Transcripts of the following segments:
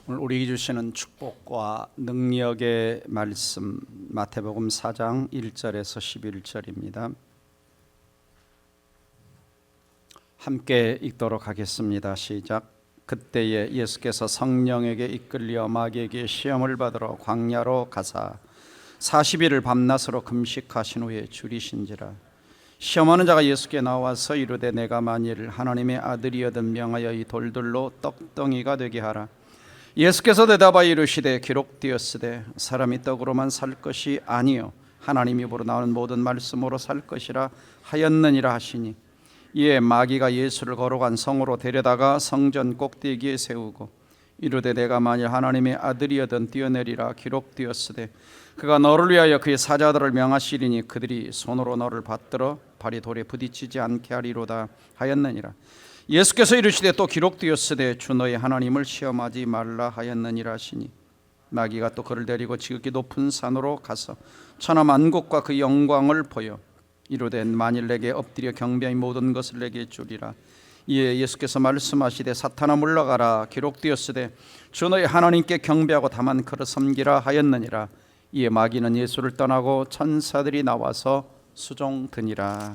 오늘 우리에게 주시는 축복과 능력의 말씀 마태복음 4장 1절에서 11절입니다. 함께 읽도록 하겠습니다. 시작. 그때에 예수께서 성령에게 이끌려 마귀에게 시험을 받으러 광야로 가사 40일을 밤낮으로 금식하신 후에 줄이신지라. 시험하는 자가 예수께 나와서 이르되 내가 만일 하나님의 아들이여든 명하여 이 돌들로 떡덩이가 되게 하라. 예수께서 대답하여 이르시되 기록되었으되 사람이 떡으로만 살 것이 아니요 하나님 입으로 나오는 모든 말씀으로 살 것이라 하였느니라 하시니, 이에 마귀가 예수를 걸어간 성으로 데려다가 성전 꼭대기에 세우고 이르되 내가 만일 하나님의 아들이여든 뛰어내리라. 기록되었으되 그가 너를 위하여 그의 사자들을 명하시리니 그들이 손으로 너를 받들어 발이 돌에 부딪히지 않게 하리로다 하였느니라. 예수께서 이르시되 또 기록되었으되 주 너의 하나님을 시험하지 말라 하였느니라 하시니, 마귀가 또 그를 데리고 지극히 높은 산으로 가서 천하 만국과 그 영광을 보여 이르되 만일 내게 엎드려 경배하여 모든 것을 내게 주리라. 이에 예수께서 말씀하시되 사탄아 물러가라. 기록되었으되 주 너의 하나님께 경배하고 다만 그를 섬기라 하였느니라. 이에 마귀는 예수를 떠나고 천사들이 나와서 수종드니라.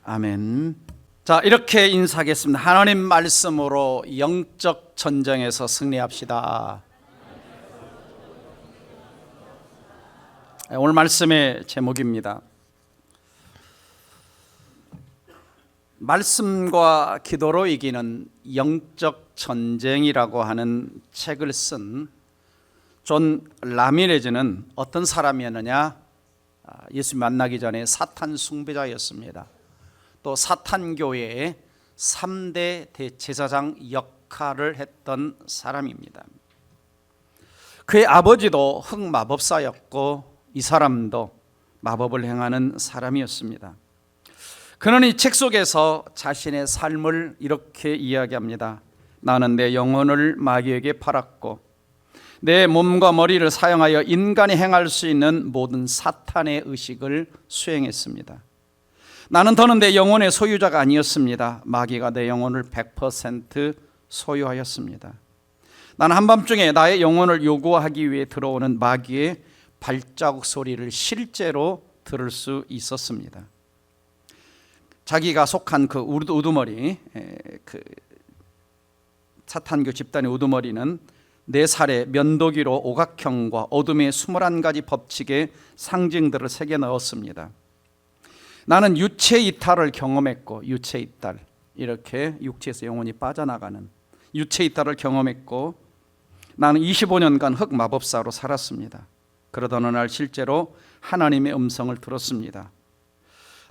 아멘. 자, 이렇게 인사하겠습니다. 하나님 말씀으로 영적 전쟁에서 승리합시다. 오늘 말씀의 제목입니다. 말씀과 기도로 이기는 영적 전쟁이라고 하는 책을 쓴 존 라미레즈는 어떤 사람이었느냐? 예수 만나기 전에 사탄 숭배자였습니다. 또 사탄교회의 3대 대제사장 역할을 했던 사람입니다. 그의 아버지도 흑마법사였고 이 사람도 마법을 행하는 사람이었습니다. 그는 이 책 속에서 자신의 삶을 이렇게 이야기합니다. 나는 내 영혼을 마귀에게 팔았고 내 몸과 머리를 사용하여 인간이 행할 수 있는 모든 사탄의 의식을 수행했습니다. 나는 더는 내 영혼의 소유자가 아니었습니다. 마귀가 내 영혼을 100% 소유하였습니다. 나는 한밤중에 나의 영혼을 요구하기 위해 들어오는 마귀의 발자국 소리를 실제로 들을 수 있었습니다. 자기가 속한 그 우두머리, 그 사탄교 집단의 우두머리는 네 살에 면도기로 오각형과 어둠의 21가지 법칙의 상징들을 새겨 넣었습니다. 나는 유체 이탈을 경험했고, 유체 이탈, 이렇게 육체에서 영혼이 빠져나가는 유체 이탈을 경험했고, 나는 25년간 흑마법사로 살았습니다. 그러던 어느 날 실제로 하나님의 음성을 들었습니다.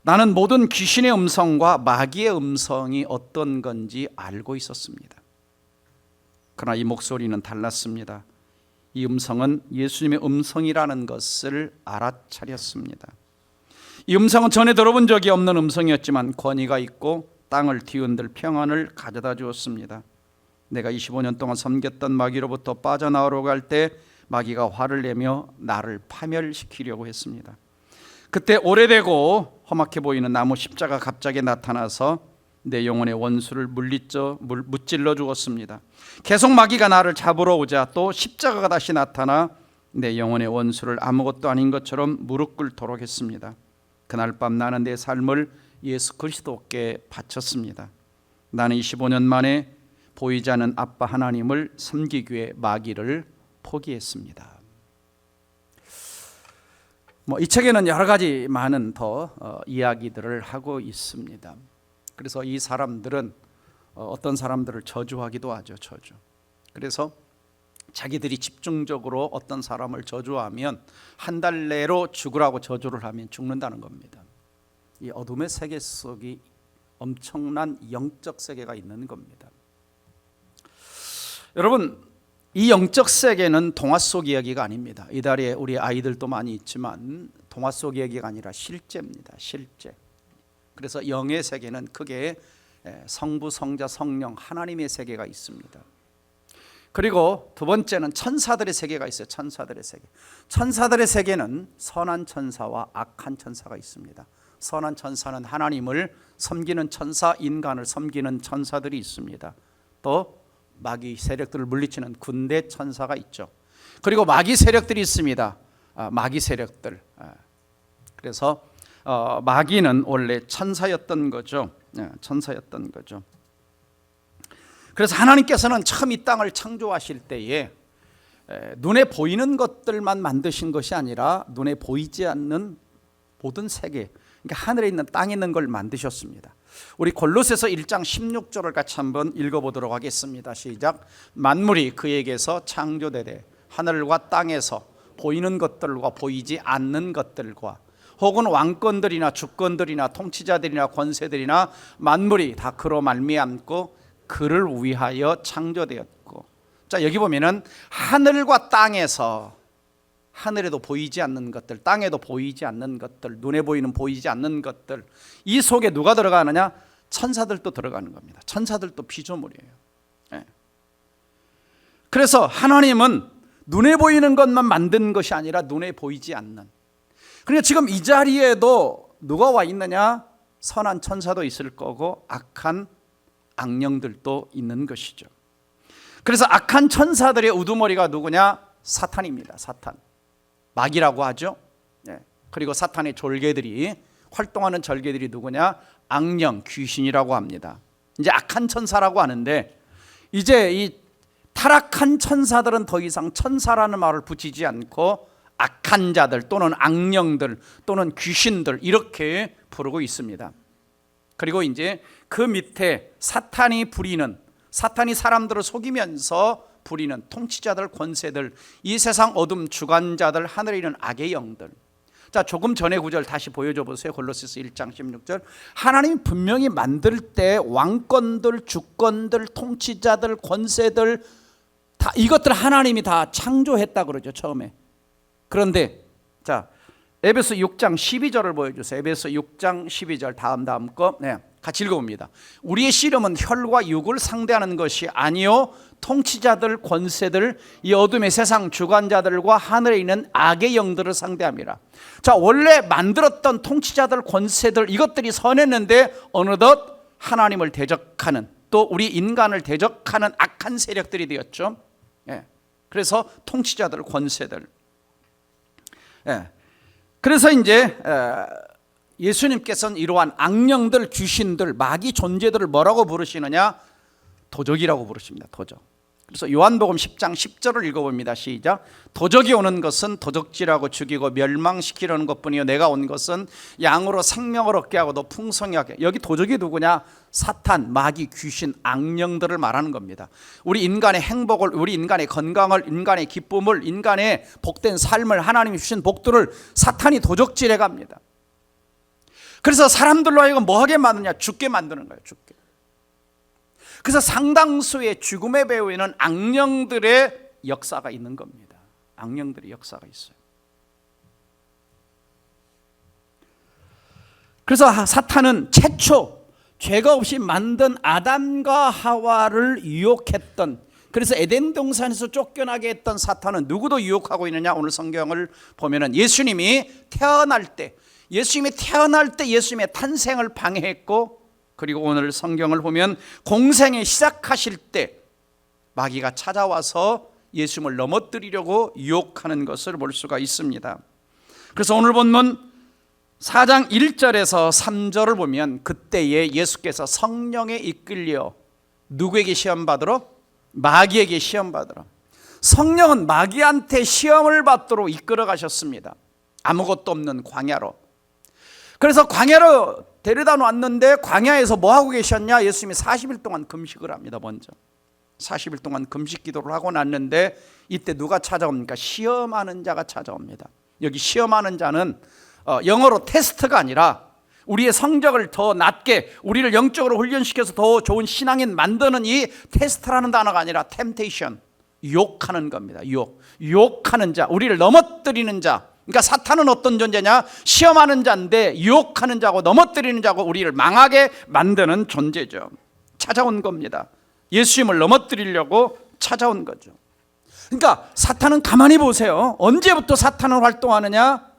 나는 모든 귀신의 음성과 마귀의 음성이 어떤 건지 알고 있었습니다. 그러나 이 목소리는 달랐습니다. 이 음성은 예수님의 음성이라는 것을 알아차렸습니다. 이 음성은 전에 들어본 적이 없는 음성이었지만 권위가 있고 땅을 뒤흔들 평안을 가져다 주었습니다. 내가 25년 동안 섬겼던 마귀로부터 빠져나오려고 할 때 마귀가 화를 내며 나를 파멸시키려고 했습니다. 그때 오래되고 험악해 보이는 나무 십자가 갑자기 나타나서 내 영혼의 원수를 무찔러 주었습니다. 계속 마귀가 나를 잡으러 오자 또 십자가가 다시 나타나 내 영혼의 원수를 아무것도 아닌 것처럼 무릎 꿇도록 했습니다. 그날 밤 나는 내 삶을 예수 그리스도께 바쳤습니다. 나는 25년 만에 보이지 않는 아빠 하나님을 섬기기 위해 마귀를 포기했습니다. 이 책에는 여러 가지 많은 더 이야기들을 하고 있습니다. 그래서 이 사람들은 어떤 사람들을 저주하기도 하죠. 저주. 그래서 자기들이 집중적으로 어떤 사람을 저주하면 한 달 내로 죽으라고 저주를 하면 죽는다는 겁니다. 이 어둠의 세계 속이 엄청난 영적 세계가 있는 겁니다. 여러분, 이 영적 세계는 동화 속 이야기가 아닙니다. 이달에 우리 아이들도 많이 있지만 동화 속 이야기가 아니라 실제입니다. 실제. 그래서 영의 세계는 크게 성부, 성자, 성령, 하나님의 세계가 있습니다. 그리고 두 번째는 천사들의 세계가 있어요. 천사들의 세계. 천사들의 세계는 선한 천사와 악한 천사가 있습니다. 선한 천사는 하나님을 섬기는 천사, 인간을 섬기는 천사들이 있습니다. 또 마귀 세력들을 물리치는 군대 천사가 있죠. 그리고 마귀 세력들이 있습니다. 마귀 세력들. 그래서 마귀는 원래 천사였던 거죠. 천사였던 거죠. 그래서 하나님께서는 처음 이 땅을 창조하실 때에 눈에 보이는 것들만 만드신 것이 아니라 눈에 보이지 않는 모든 세계, 그러니까 하늘에 있는 땅에 있는 걸 만드셨습니다. 우리 골로새서 1장 16절을 같이 한번 읽어보도록 하겠습니다. 시작. 만물이 그에게서 창조되되 하늘과 땅에서 보이는 것들과 보이지 않는 것들과 혹은 왕권들이나 주권들이나 통치자들이나 권세들이나 만물이 다 그로 말미암고 그를 위하여 창조되었고. 자, 여기 보면은 하늘과 땅에서, 하늘에도 보이지 않는 것들, 땅에도 보이지 않는 것들, 눈에 보이는 보이지 않는 것들, 이 속에 누가 들어가느냐? 천사들도 들어가는 겁니다. 천사들도 피조물이에요. 그래서 하나님은 눈에 보이는 것만 만든 것이 아니라 눈에 보이지 않는. 그러니까 지금 이 자리에도 누가 와 있느냐? 선한 천사도 있을 거고 악한 악령들도 있는 것이죠. 그래서 악한 천사들의 우두머리가 누구냐? 사탄입니다. 사탄. 마귀라고 하죠. 그리고 사탄의 졸개들이, 활동하는 절개들이 누구냐? 악령, 귀신이라고 합니다. 이제 악한 천사라고 하는데, 이제 이 타락한 천사들은 더 이상 천사라는 말을 붙이지 않고 악한 자들 또는 악령들 또는 귀신들 이렇게 부르고 있습니다. 그리고 이제 그 밑에 사탄이 부리는, 사탄이 사람들을 속이면서 부리는 통치자들, 권세들, 이 세상 어둠 주관자들, 하늘에 있는 악의 영들. 자, 조금 전에 구절 다시 보여줘 보세요. 골로새서 1장 16절. 하나님이 분명히 만들 때 왕권들, 주권들, 통치자들, 권세들 다 이것들 하나님이 다 창조했다 그러죠, 처음에. 그런데 자, 에베소 6장 12절을 보여주세요. 에베소 6장 12절 다음 거. 같이 읽어봅니다. 우리의 씨름은 혈과 육을 상대하는 것이 아니요 통치자들, 권세들, 이 어둠의 세상 주관자들과 하늘에 있는 악의 영들을 상대함이라. 자, 원래 만들었던 통치자들, 권세들 이것들이 선했는데 어느덧 하나님을 대적하는, 또 우리 인간을 대적하는 악한 세력들이 되었죠. 그래서 통치자들, 권세들. 그래서 이제 예수님께서는 이러한 악령들, 귀신들, 마귀 존재들을 뭐라고 부르시느냐? 도적이라고 부르십니다. 도적. 그래서 요한복음 10장 10절을 읽어봅니다. 시작. 도적이 오는 것은 도적질하고 죽이고 멸망시키려는 것뿐이요 내가 온 것은 양으로 생명을 얻게 하고 더 풍성히 하게. 여기 도적이 누구냐? 사탄, 마귀, 귀신, 악령들을 말하는 겁니다. 우리 인간의 행복을, 우리 인간의 건강을, 인간의 기쁨을, 인간의 복된 삶을, 하나님이 주신 복들을 사탄이 도적질해 갑니다. 그래서 사람들로 하여금 뭐하게 만드냐? 죽게 만드는 거예요. 죽게. 그래서 상당수의 죽음의 배후에는 악령들의 역사가 있는 겁니다. 악령들의 역사가 있어요. 그래서 사탄은 최초 죄가 없이 만든 아담과 하와를 유혹했던, 그래서 에덴 동산에서 쫓겨나게 했던 사탄은 누구도 유혹하고 있느냐? 오늘 성경을 보면은 예수님이 태어날 때 예수님의 탄생을 방해했고, 그리고 오늘 성경을 보면 공생에 시작하실 때 마귀가 찾아와서 예수님을 넘어뜨리려고 유혹하는 것을 볼 수가 있습니다. 그래서 오늘 본문 4장 1절에서 3절을 보면 그때에 예수께서 성령에 이끌려 누구에게 시험받으러? 마귀에게 시험받으러. 성령은 마귀한테 시험을 받도록 이끌어 가셨습니다. 아무것도 없는 광야로. 그래서 광야로 데려다 놨는데 광야에서 뭐 하고 계셨냐? 예수님이 40일 동안 금식을 합니다. 먼저 40일 동안 금식 기도를 하고 났는데 이때 누가 찾아옵니까? 시험하는 자가 찾아옵니다. 여기 시험하는 자는 영어로 테스트가 아니라 우리의 성적을 더 낮게, 우리를 영적으로 훈련시켜서 더 좋은 신앙인 만드는 이 테스트라는 단어가 아니라 템테이션, 유혹하는 겁니다. 유혹하는 자, 우리를 넘어뜨리는 자. 그러니까 사탄은 어떤 존재냐? 시험하는 자인데 유혹하는 자고 넘어뜨리는 자고 우리를 망하게 만드는 존재죠. 찾아온 겁니다. 예수님을 넘어뜨리려고 찾아온 거죠. 그러니까 사탄은 가만히 보세요. 언제부터 사탄은 활동하느냐?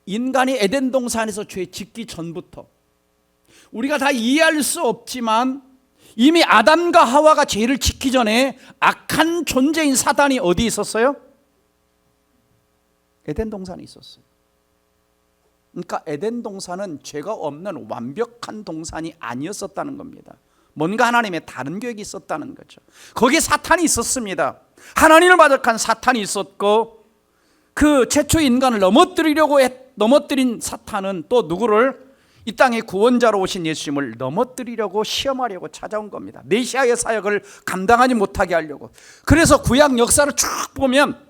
인간이 에덴 동산에서 죄 짓기 전부터. 우리가 다 이해할 수 없지만 이미 아담과 하와가 죄를 짓기 전에 악한 존재인 사단이 어디 있었어요? 에덴 동산에 있었어요. 그러니까 에덴 동산은 죄가 없는 완벽한 동산이 아니었었다는 겁니다. 뭔가 하나님의 다른 계획이 있었다는 거죠. 거기에 사탄이 있었습니다. 하나님을 마적한 사탄이 있었고, 그 최초 인간을 넘어뜨린 사탄은 또 누구를? 이 땅의 구원자로 오신 예수님을 넘어뜨리려고 시험하려고 찾아온 겁니다. 메시아의 사역을 감당하지 못하게 하려고. 그래서 구약 역사를 쭉 보면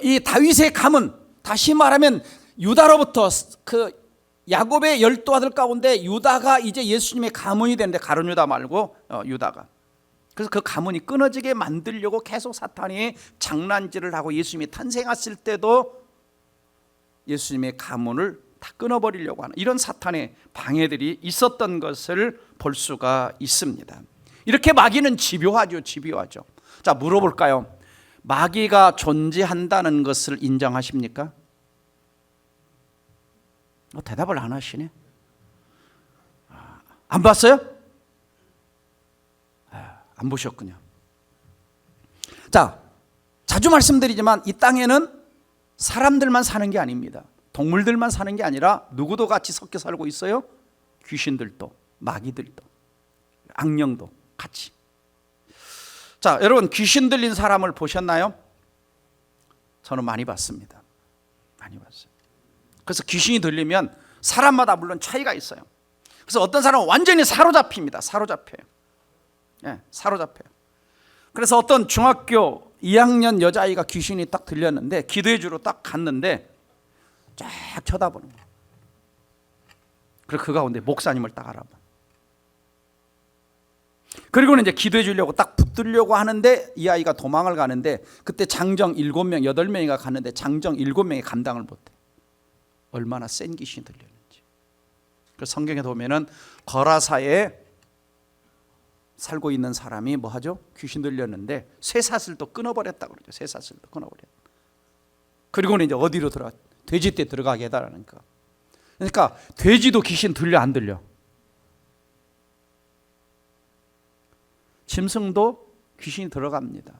이 다윗의 가문, 다시 말하면 유다로부터 그 야곱의 12아들 가운데 유다가 이제 예수님의 가문이 되는데, 가룟 유다 말고 유다가. 그래서 그 가문이 끊어지게 만들려고 계속 사탄이 장난질을 하고, 예수님이 탄생했을 때도 예수님의 가문을 다 끊어버리려고 하는 이런 사탄의 방해들이 있었던 것을 볼 수가 있습니다. 이렇게 마귀는 집요하죠. 자, 물어볼까요? 마귀가 존재한다는 것을 인정하십니까? 대답을 안 하시네. 안 봤어요? 안 보셨군요. 자, 자주 말씀드리지만 이 땅에는 사람들만 사는 게 아닙니다. 동물들만 사는 게 아니라 누구도 같이 섞여 살고 있어요. 귀신들도, 마귀들도, 악령도 같이. 자, 여러분, 귀신 들린 사람을 보셨나요? 저는 많이 봤습니다. 많이 봤어요. 그래서 귀신이 들리면 사람마다 물론 차이가 있어요. 그래서 어떤 사람은 완전히 사로잡힙니다. 사로잡혀요. 그래서 어떤 중학교 2학년 여자아이가 귀신이 딱 들렸는데, 기도해 주러 딱 갔는데 쫙 쳐다보는 거예요. 그리고 그 가운데 목사님을 딱 알아봐. 그리고는 이제 기도해 주려고 딱 붙들려고 하는데, 이 아이가 도망을 가는데, 그때 장정 7명, 8명이가 갔는데 장정 7명이 감당을 못해. 얼마나 센 귀신이 들렸는지. 그 성경에 보면은 거라사에 살고 있는 사람이 뭐 하죠? 귀신 들렸는데 쇠사슬도 끊어버렸다 그러죠. 쇠사슬도 끊어버렸다. 그리고는 이제 어디로 들어가? 돼지떼 들어가게 해달라니까. 그러니까 돼지도 귀신 들려 안 들려? 짐승도 귀신이 들어갑니다.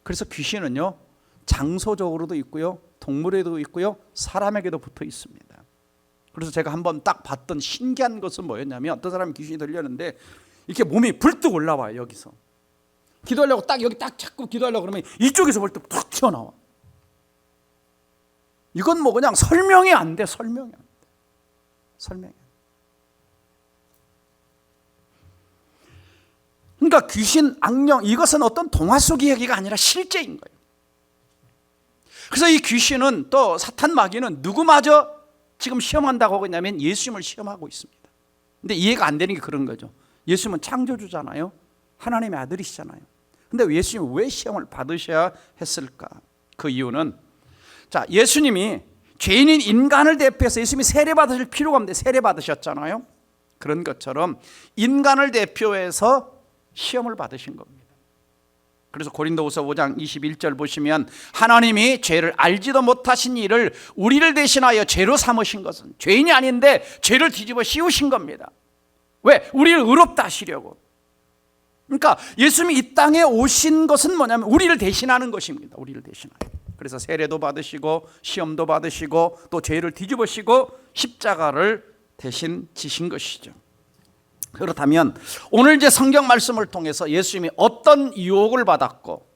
그래서 귀신은요, 장소적으로도 있고요, 동물에도 있고요, 사람에게도 붙어 있습니다. 그래서 제가 한번 딱 봤던 신기한 것은 뭐였냐면, 어떤 사람이 귀신이 들렸는데 이렇게 몸이 불뚝 올라와요. 여기서 기도하려고 딱 여기 딱 잡고 기도하려고 그러면 이쪽에서 볼 때 툭 튀어나와. 이건 뭐 그냥 설명이 안 돼. 설명이 안 돼. 설명이. 그러니까 귀신, 악령, 이것은 어떤 동화 속 이야기가 아니라 실제인 거예요. 그래서 이 귀신은, 또 사탄 마귀는 누구마저 지금 시험한다고 하고 있냐면 예수님을 시험하고 있습니다. 근데 이해가 안 되는 게 그런 거죠. 예수님은 창조주잖아요. 하나님의 아들이시잖아요. 근데 예수님이 왜 시험을 받으셔야 했을까? 그 이유는, 자, 예수님이 죄인인 인간을 대표해서 예수님이 세례 받으실 필요가 없는데 세례 받으셨잖아요. 그런 것처럼 인간을 대표해서 시험을 받으신 겁니다. 그래서 고린도후서 5장 21절 보시면, 하나님이 죄를 알지도 못하신 이를 우리를 대신하여 죄로 삼으신 것은, 죄인이 아닌데 죄를 뒤집어 씌우신 겁니다. 왜? 우리를 의롭다 하시려고. 그러니까 예수님이 이 땅에 오신 것은 뭐냐면 우리를 대신하는 것입니다. 우리를 대신하여. 그래서 세례도 받으시고 시험도 받으시고 또 죄를 뒤집으시고 십자가를 대신 지신 것이죠. 그렇다면 오늘 이제 성경 말씀을 통해서 예수님이 어떤 유혹을 받았고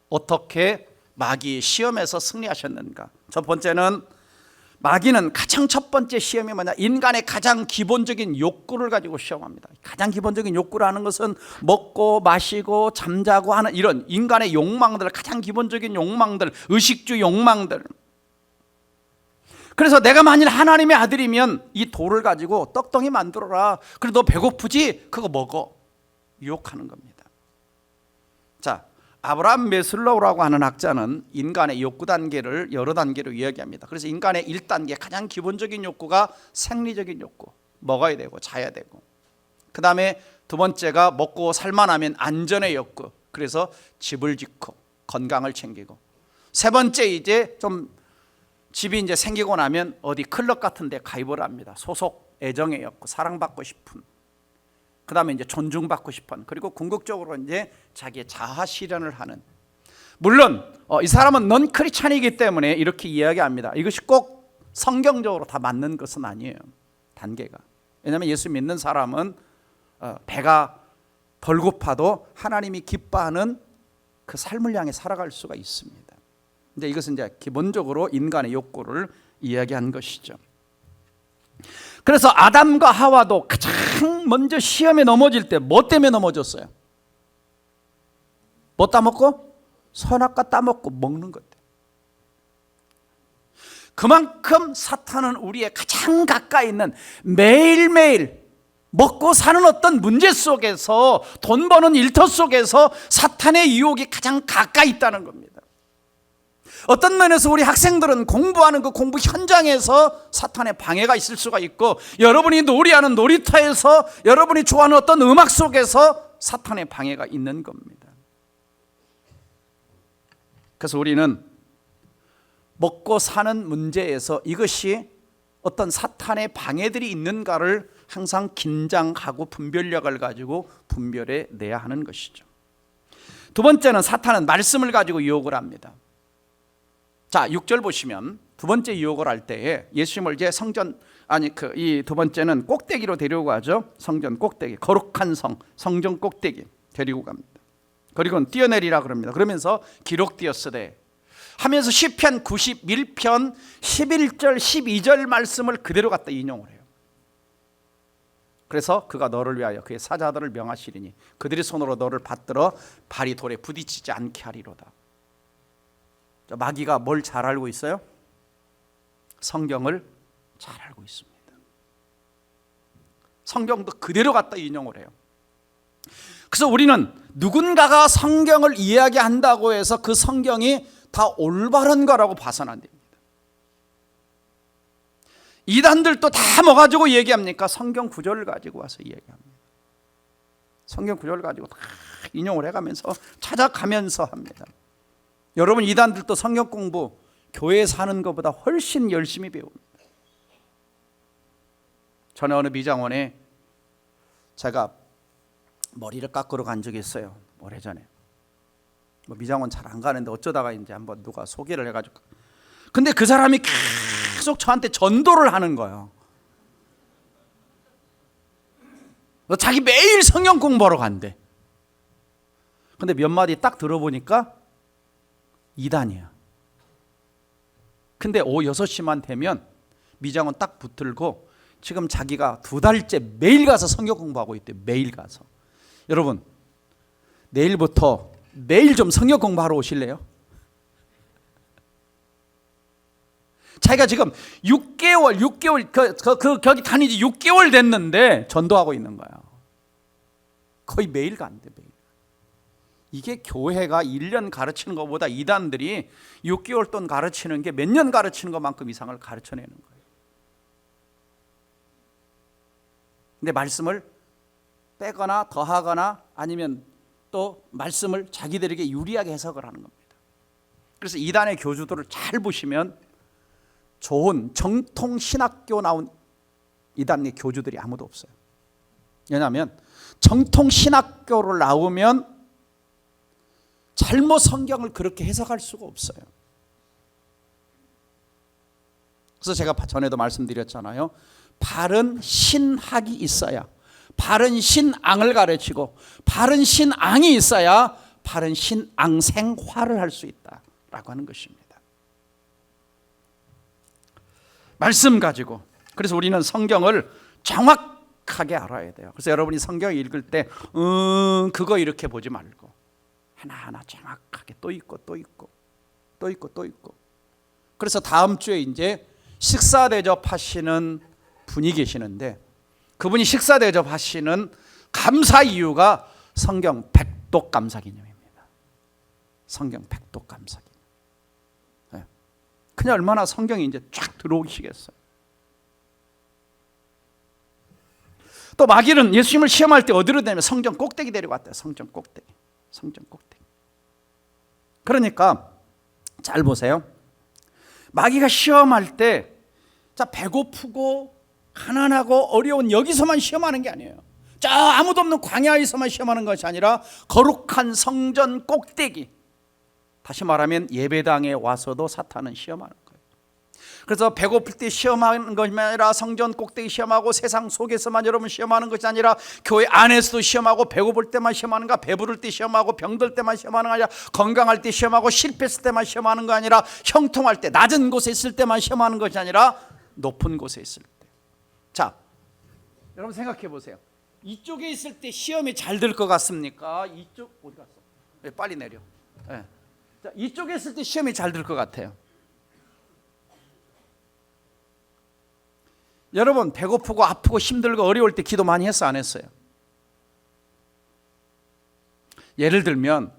어떻게 마귀의 시험에서 승리하셨는가? 첫 번째는, 마귀는 가장 첫 번째 시험이 뭐냐? 인간의 가장 기본적인 욕구를 가지고 시험합니다. 가장 기본적인 욕구라는 것은 먹고 마시고 잠자고 하는 이런 인간의 욕망들, 가장 기본적인 욕망들, 의식주 욕망들. 그래서 내가 만일 하나님의 아들이면 이 돌을 가지고 떡덩이 만들어라. 그래, 너 배고프지? 그거 먹어. 유혹하는 겁니다. 자, 아브라함 메슬로우라고 하는 학자는 인간의 욕구 단계를 여러 단계로 이야기합니다. 그래서 인간의 1단계, 가장 기본적인 욕구가 생리적인 욕구, 먹어야 되고 자야 되고, 그 다음에 두 번째가 먹고 살만하면 안전의 욕구, 그래서 집을 짓고 건강을 챙기고, 세 번째 이제 좀 집이 이제 생기고 나면 어디 클럽 같은 데 가입을 합니다. 소속, 애정의 욕구, 사랑받고 싶은. 그 다음에 이제 존중받고 싶은, 그리고 궁극적으로 이제 자기의 자아 실현을 하는. 물론 이 사람은 넌 크리스찬이기 때문에 이렇게 이야기합니다. 이것이 꼭 성경적으로 다 맞는 것은 아니에요. 단계가. 왜냐하면 예수 믿는 사람은 배가 덜 고파도 하나님이 기뻐하는 그 삶을 향해 살아갈 수가 있습니다. 근데 이것은 이제 기본적으로 인간의 욕구를 이야기한 것이죠. 그래서 아담과 하와도 가장 먼저 시험에 넘어질 때 뭐 때문에 넘어졌어요? 뭐 따먹고? 선악과 따먹고 먹는 것. 그만큼 사탄은 우리의 가장 가까이 있는, 매일매일 먹고 사는 어떤 문제 속에서, 돈 버는 일터 속에서 사탄의 유혹이 가장 가까이 있다는 겁니다. 어떤 면에서 우리 학생들은 공부하는 그 공부 현장에서 사탄의 방해가 있을 수가 있고, 여러분이 놀이하는 놀이터에서, 여러분이 좋아하는 어떤 음악 속에서 사탄의 방해가 있는 겁니다. 그래서 우리는 먹고 사는 문제에서 이것이 어떤 사탄의 방해들이 있는가를 항상 긴장하고 분별력을 가지고 분별해 내야 하는 것이죠. 두 번째는 사탄은 말씀을 가지고 유혹을 합니다. 자, 6절 보시면 두 번째 유혹을 할 때에 예수님을 이제 성전, 이 두 번째는 꼭대기로 데리고 가죠. 성전 꼭대기, 거룩한 성전 꼭대기 데리고 갑니다. 그리고는 뛰어내리라 그럽니다. 그러면서 기록되었으되 하면서 시편 91편 11절 12절 말씀을 그대로 갖다 인용을 해요. 그래서 그가 너를 위하여 그의 사자들을 명하시리니 그들의 손으로 너를 받들어 발이 돌에 부딪히지 않게 하리로다. 마귀가 뭘 잘 알고 있어요? 성경을 잘 알고 있습니다. 성경도 그대로 갖다 인용을 해요. 그래서 우리는 누군가가 성경을 이야기한다고 해서 그 성경이 다 올바른 거라고 봐서는 안 됩니다. 이단들도 다 뭐 가지고 얘기합니까? 성경 구절을 가지고 와서 얘기합니다. 성경 구절을 가지고 다 인용을 해가면서 찾아가면서 합니다. 여러분, 이단들도 성경 공부 교회에서 하는 것보다 훨씬 열심히 배웁니다. 전에 어느 미장원에 제가 머리를 깎으러 간 적이 있어요. 오래전에. 미장원 잘 안 가는데 어쩌다가 이제 한번 누가 소개를 해가지고, 근데 그 사람이 계속 저한테 전도를 하는 거예요. 자기 매일 성경 공부하러 간대. 근데 몇 마디 딱 들어보니까 이단이야. 근데 오후 6시만 되면 미장원 딱 붙들고 지금 자기가 2달째 매일 가서 성경 공부하고 있대요. 매일 가서. 여러분, 내일부터 매일 좀 성경 공부하러 오실래요? 자기가 지금 6개월 거기 다닌 지 6개월 됐는데 전도하고 있는 거야. 거의 매일 간대. 매일. 이게 교회가 1년 가르치는 것보다 이단들이 6개월 동안 가르치는 게 몇 년 가르치는 것만큼 이상을 가르쳐내는 거예요. 근데 말씀을 빼거나 더하거나 아니면 또 말씀을 자기들에게 유리하게 해석을 하는 겁니다. 그래서 이단의 교주들을 잘 보시면 좋은 정통 신학교 나온 이단의 교주들이 아무도 없어요. 왜냐하면 정통 신학교를 나오면 잘못 성경을 그렇게 해석할 수가 없어요. 그래서 제가 전에도 말씀드렸잖아요. 바른 신학이 있어야, 바른 신앙을 가르치고 바른 신앙이 있어야 바른 신앙 생활을 할 수 있다라고 하는 것입니다. 말씀 가지고. 그래서 우리는 성경을 정확하게 알아야 돼요. 그래서 여러분이 성경 읽을 때 그거 이렇게 보지 말고 하나하나 정확하게 또 있고 또 있고 또 있고 또 있고. 그래서 다음 주에 이제 식사 대접하시는 분이 계시는데, 그분이 식사 대접하시는 감사 이유가 성경 백독 감사 기념입니다. 성경 백독 감사 기념. 네. 그냥 얼마나 성경이 이제 쫙 들어오시겠어요. 또 마귀는 예수님을 시험할 때 어디로 되면 성전 꼭대기 데려갔대요. 성전 꼭대기. 성전 꼭대기. 그러니까 잘 보세요. 마귀가 시험할 때 자, 배고프고 가난하고 어려운 여기서만 시험하는 게 아니에요. 저 아무도 없는 광야에서만 시험하는 것이 아니라 거룩한 성전 꼭대기, 다시 말하면 예배당에 와서도 사탄은 시험하는 거예요. 그래서 배고플 때 시험하는 것이 아니라 성전 꼭대기 시험하고 세상 속에서만 여러분 시험하는 것이 아니라 교회 안에서도 시험하고, 배고플 때만 시험하는가, 배부를 때 시험하고, 병들 때만 시험하는 거 아니라 건강할 때 시험하고, 실패했을 때만 시험하는 거 아니라 형통할 때, 낮은 곳에 있을 때만 시험하는 것이 아니라 높은 곳에 있을 때. 자, 여러분 생각해 보세요. 이쪽에 있을 때 시험이 잘 될 것 같습니까? 이쪽 어디 갔어? 네, 빨리 내려. 네. 자, 이쪽에 있을 때 시험이 잘 될 것 같아요. 여러분 배고프고 아프고 힘들고 어려울 때 기도 많이 했어, 안 했어요? 예를 들면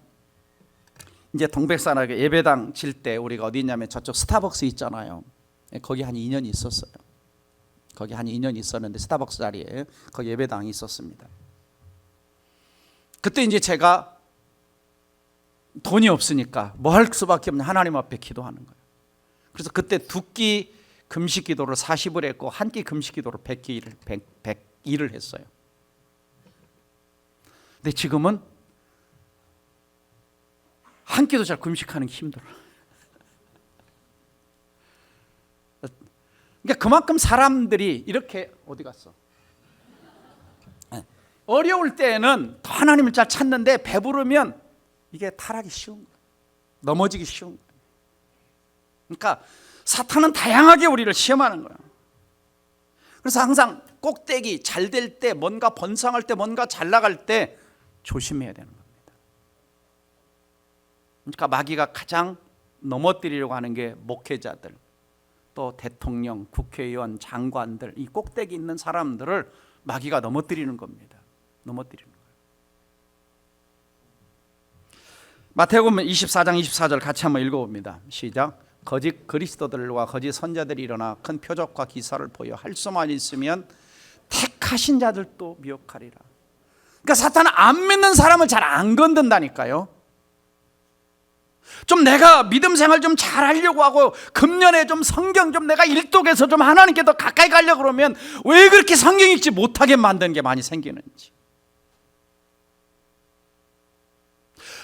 이제 동백산하게 예배당 질 때 우리가 어디 있냐면 저쪽 스타벅스 있잖아요. 거기 한 2년 있었어요. 거기 한 2년 있었는데 스타벅스 자리에 거기 예배당이 있었습니다. 그때 이제 제가 돈이 없으니까 뭐 할 수밖에 없는 하나님 앞에 기도하는 거예요. 그래서 그때 두 끼 금식 기도를 40을 했고 한 끼 금식 기도를 100일을 했어요. 근데 지금은 한 끼도 잘 금식하는 게 힘들어. 그러니까 그만큼 사람들이 이렇게 어디 갔어? 어려울 때는 더 하나님을 잘 찾는데 배부르면 이게 타락이 쉬운 거예요. 넘어지기 쉬운 거예요. 그러니까 사탄은 다양하게 우리를 시험하는 거예요. 그래서 항상 꼭대기 잘 될 때, 뭔가 번성할 때, 뭔가 잘 나갈 때 조심해야 되는 겁니다. 그러니까 마귀가 가장 넘어뜨리려고 하는 게 목회자들, 또 대통령, 국회의원, 장관들, 이 꼭대기 있는 사람들을 마귀가 넘어뜨리는 겁니다. 넘어뜨리는 거예요. 마태복음 24장 24절 같이 한번 읽어봅니다. 시작. 거짓 그리스도들과 거짓 선자들이 일어나 큰 표적과 기사를 보여 할 수만 있으면 택하신 자들도 미혹하리라. 그러니까 사탄은 안 믿는 사람을 잘 안 건든다니까요. 좀 내가 믿음 생활 좀 잘하려고 하고 금년에 좀 성경 좀 내가 일독해서 좀 하나님께 더 가까이 가려고 그러면 왜 그렇게 성경 읽지 못하게 만드는 게 많이 생기는지.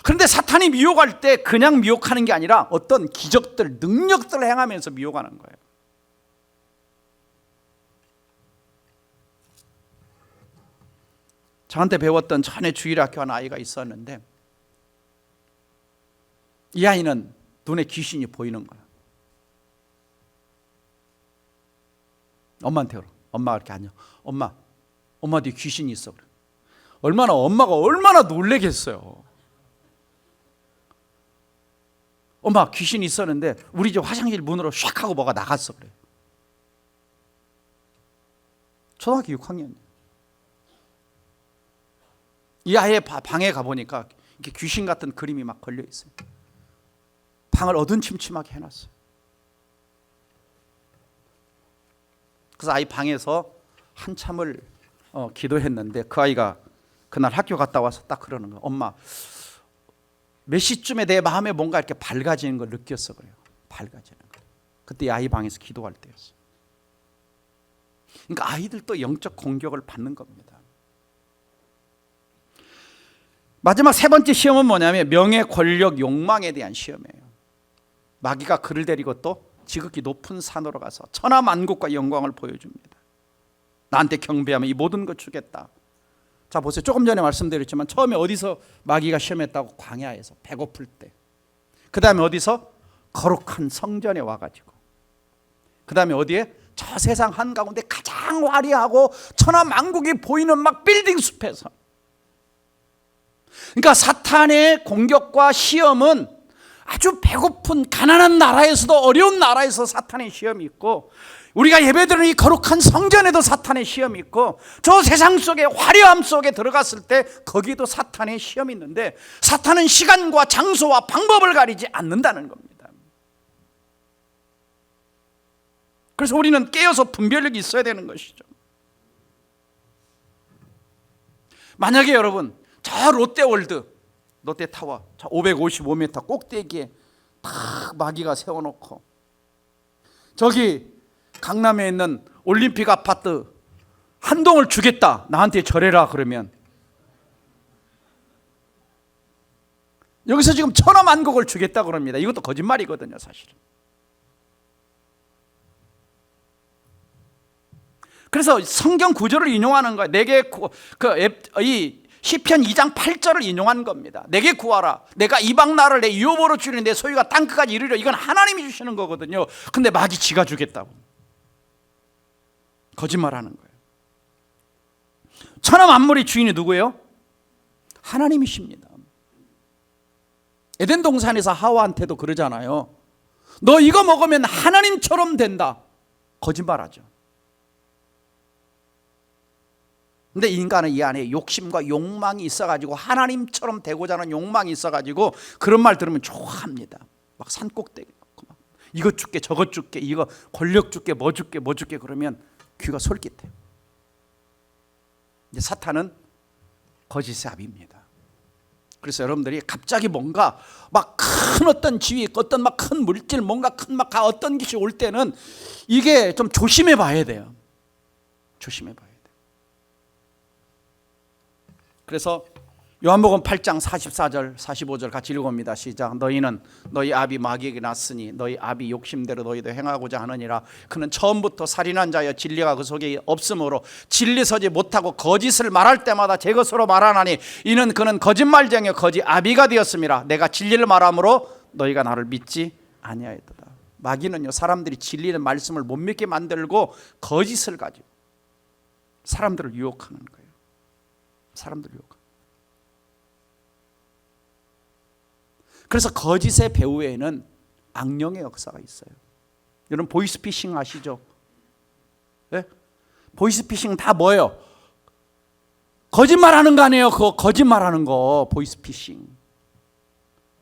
그런데 사탄이 미혹할 때 그냥 미혹하는 게 아니라 어떤 기적들, 능력들을 행하면서 미혹하는 거예요. 저한테 배웠던 전에 주일학교 한 아이가 있었는데 이 아이는 눈에 귀신이 보이는 거야. 엄마한테 그러. 엄마가 이렇게 앉아. 엄마 뒤에 귀신이 있어. 그래. 엄마가 얼마나 놀래겠어요. 엄마 귀신이 있었는데 우리 집 화장실 문으로 샥 하고 뭐가 나갔어. 그래. 초등학교 6학년. 이 아이의 방에 가보니까 이렇게 귀신 같은 그림이 막 걸려 있어요. 방을 어두침침하게 해놨어요. 그래서 아이 방에서 한참을 기도했는데 그 아이가 그날 학교 갔다 와서 딱 그러는 거예요. 엄마, 몇 시쯤에 내 마음에 뭔가 이렇게 밝아지는 걸 느꼈어. 그래요. 밝아지는 거. 그때 이 아이 방에서 기도할 때였어요. 그러니까 아이들도 영적 공격을 받는 겁니다. 마지막 세 번째 시험은 뭐냐면 명예, 권력, 욕망에 대한 시험이에요. 마귀가 그를 데리고 또 지극히 높은 산으로 가서 천하만국과 영광을 보여줍니다. 나한테 경배하면 이 모든 것 주겠다. 자 보세요. 조금 전에 말씀드렸지만 처음에 어디서 마귀가 시험했다고? 광야에서 배고플 때. 그 다음에 어디서? 거룩한 성전에 와가지고. 그 다음에 어디에? 저 세상 한가운데 가장 화려하고 천하만국이 보이는 막 빌딩 숲에서. 그러니까 사탄의 공격과 시험은 아주 배고픈 가난한 나라에서도, 어려운 나라에서 사탄의 시험이 있고, 우리가 예배드리는 이 거룩한 성전에도 사탄의 시험이 있고, 저 세상 속에 화려함 속에 들어갔을 때 거기도 사탄의 시험이 있는데 사탄은 시간과 장소와 방법을 가리지 않는다는 겁니다. 그래서 우리는 깨어서 분별력이 있어야 되는 것이죠. 만약에 여러분 저 롯데월드, 롯데타워 555m 꼭대기에 딱 마귀가 세워놓고 저기 강남에 있는 올림픽 아파트 한동을 주겠다, 나한테 절해라 그러면 여기서 지금 천하만국을 주겠다 그럽니다. 이것도 거짓말이거든요, 사실은. 그래서 성경 구절을 인용하는 거예요. 이 시편 2장 8절을 인용한 겁니다. 내게 구하라. 내가 이방 나라를 내 유업으로 주리니 내 소유가 땅끝까지 이르려. 이건 하나님이 주시는 거거든요. 근데 마귀 지가 주겠다고 거짓말하는 거예요. 천하 만물의 주인이 누구예요? 하나님이십니다. 에덴 동산에서 하와한테도 그러잖아요. 너 이거 먹으면 하나님처럼 된다. 거짓말하죠. 근데 인간은 이 안에 욕심과 욕망이 있어가지고 하나님처럼 되고자 하는 욕망이 있어가지고 그런 말 들으면 좋아합니다. 막 산꼭대기 놓고 막 이것 줄게 저것 줄게 이거 권력 줄게 뭐 줄게 뭐 줄게 그러면 귀가 솔깃해요. 이제 사탄은 거짓의 아비입니다. 그래서 여러분들이 갑자기 뭔가 막 큰 어떤 지위, 어떤 막 큰 물질, 뭔가 큰 막 어떤 것이 올 때는 이게 좀 조심해 봐야 돼요. 조심해 봐야 돼요. 그래서 요한복음 8장 44절 45절 같이 읽어봅니다. 시작. 너희는 너희 아비 마귀에게 났으니 너희 아비 욕심대로 너희도 행하고자 하느니라. 그는 처음부터 살인한 자여 진리가 그 속에 없으므로 진리 서지 못하고 거짓을 말할 때마다 제 것으로 말하나니 이는 그는 거짓말쟁이여 거짓 아비가 되었음이라. 내가 진리를 말함으로 너희가 나를 믿지 아니하였도다. 마귀는요, 사람들이 진리의 말씀을 못 믿게 만들고 거짓을 가지고 사람들을 유혹하는 거예요. 사람들 유혹. 그래서 거짓의 배후에는 악령의 역사가 있어요. 여러분 보이스피싱 아시죠? 네? 보이스피싱 다 뭐예요? 거짓말하는 거 아니에요? 그거 거짓말하는 거 보이스피싱.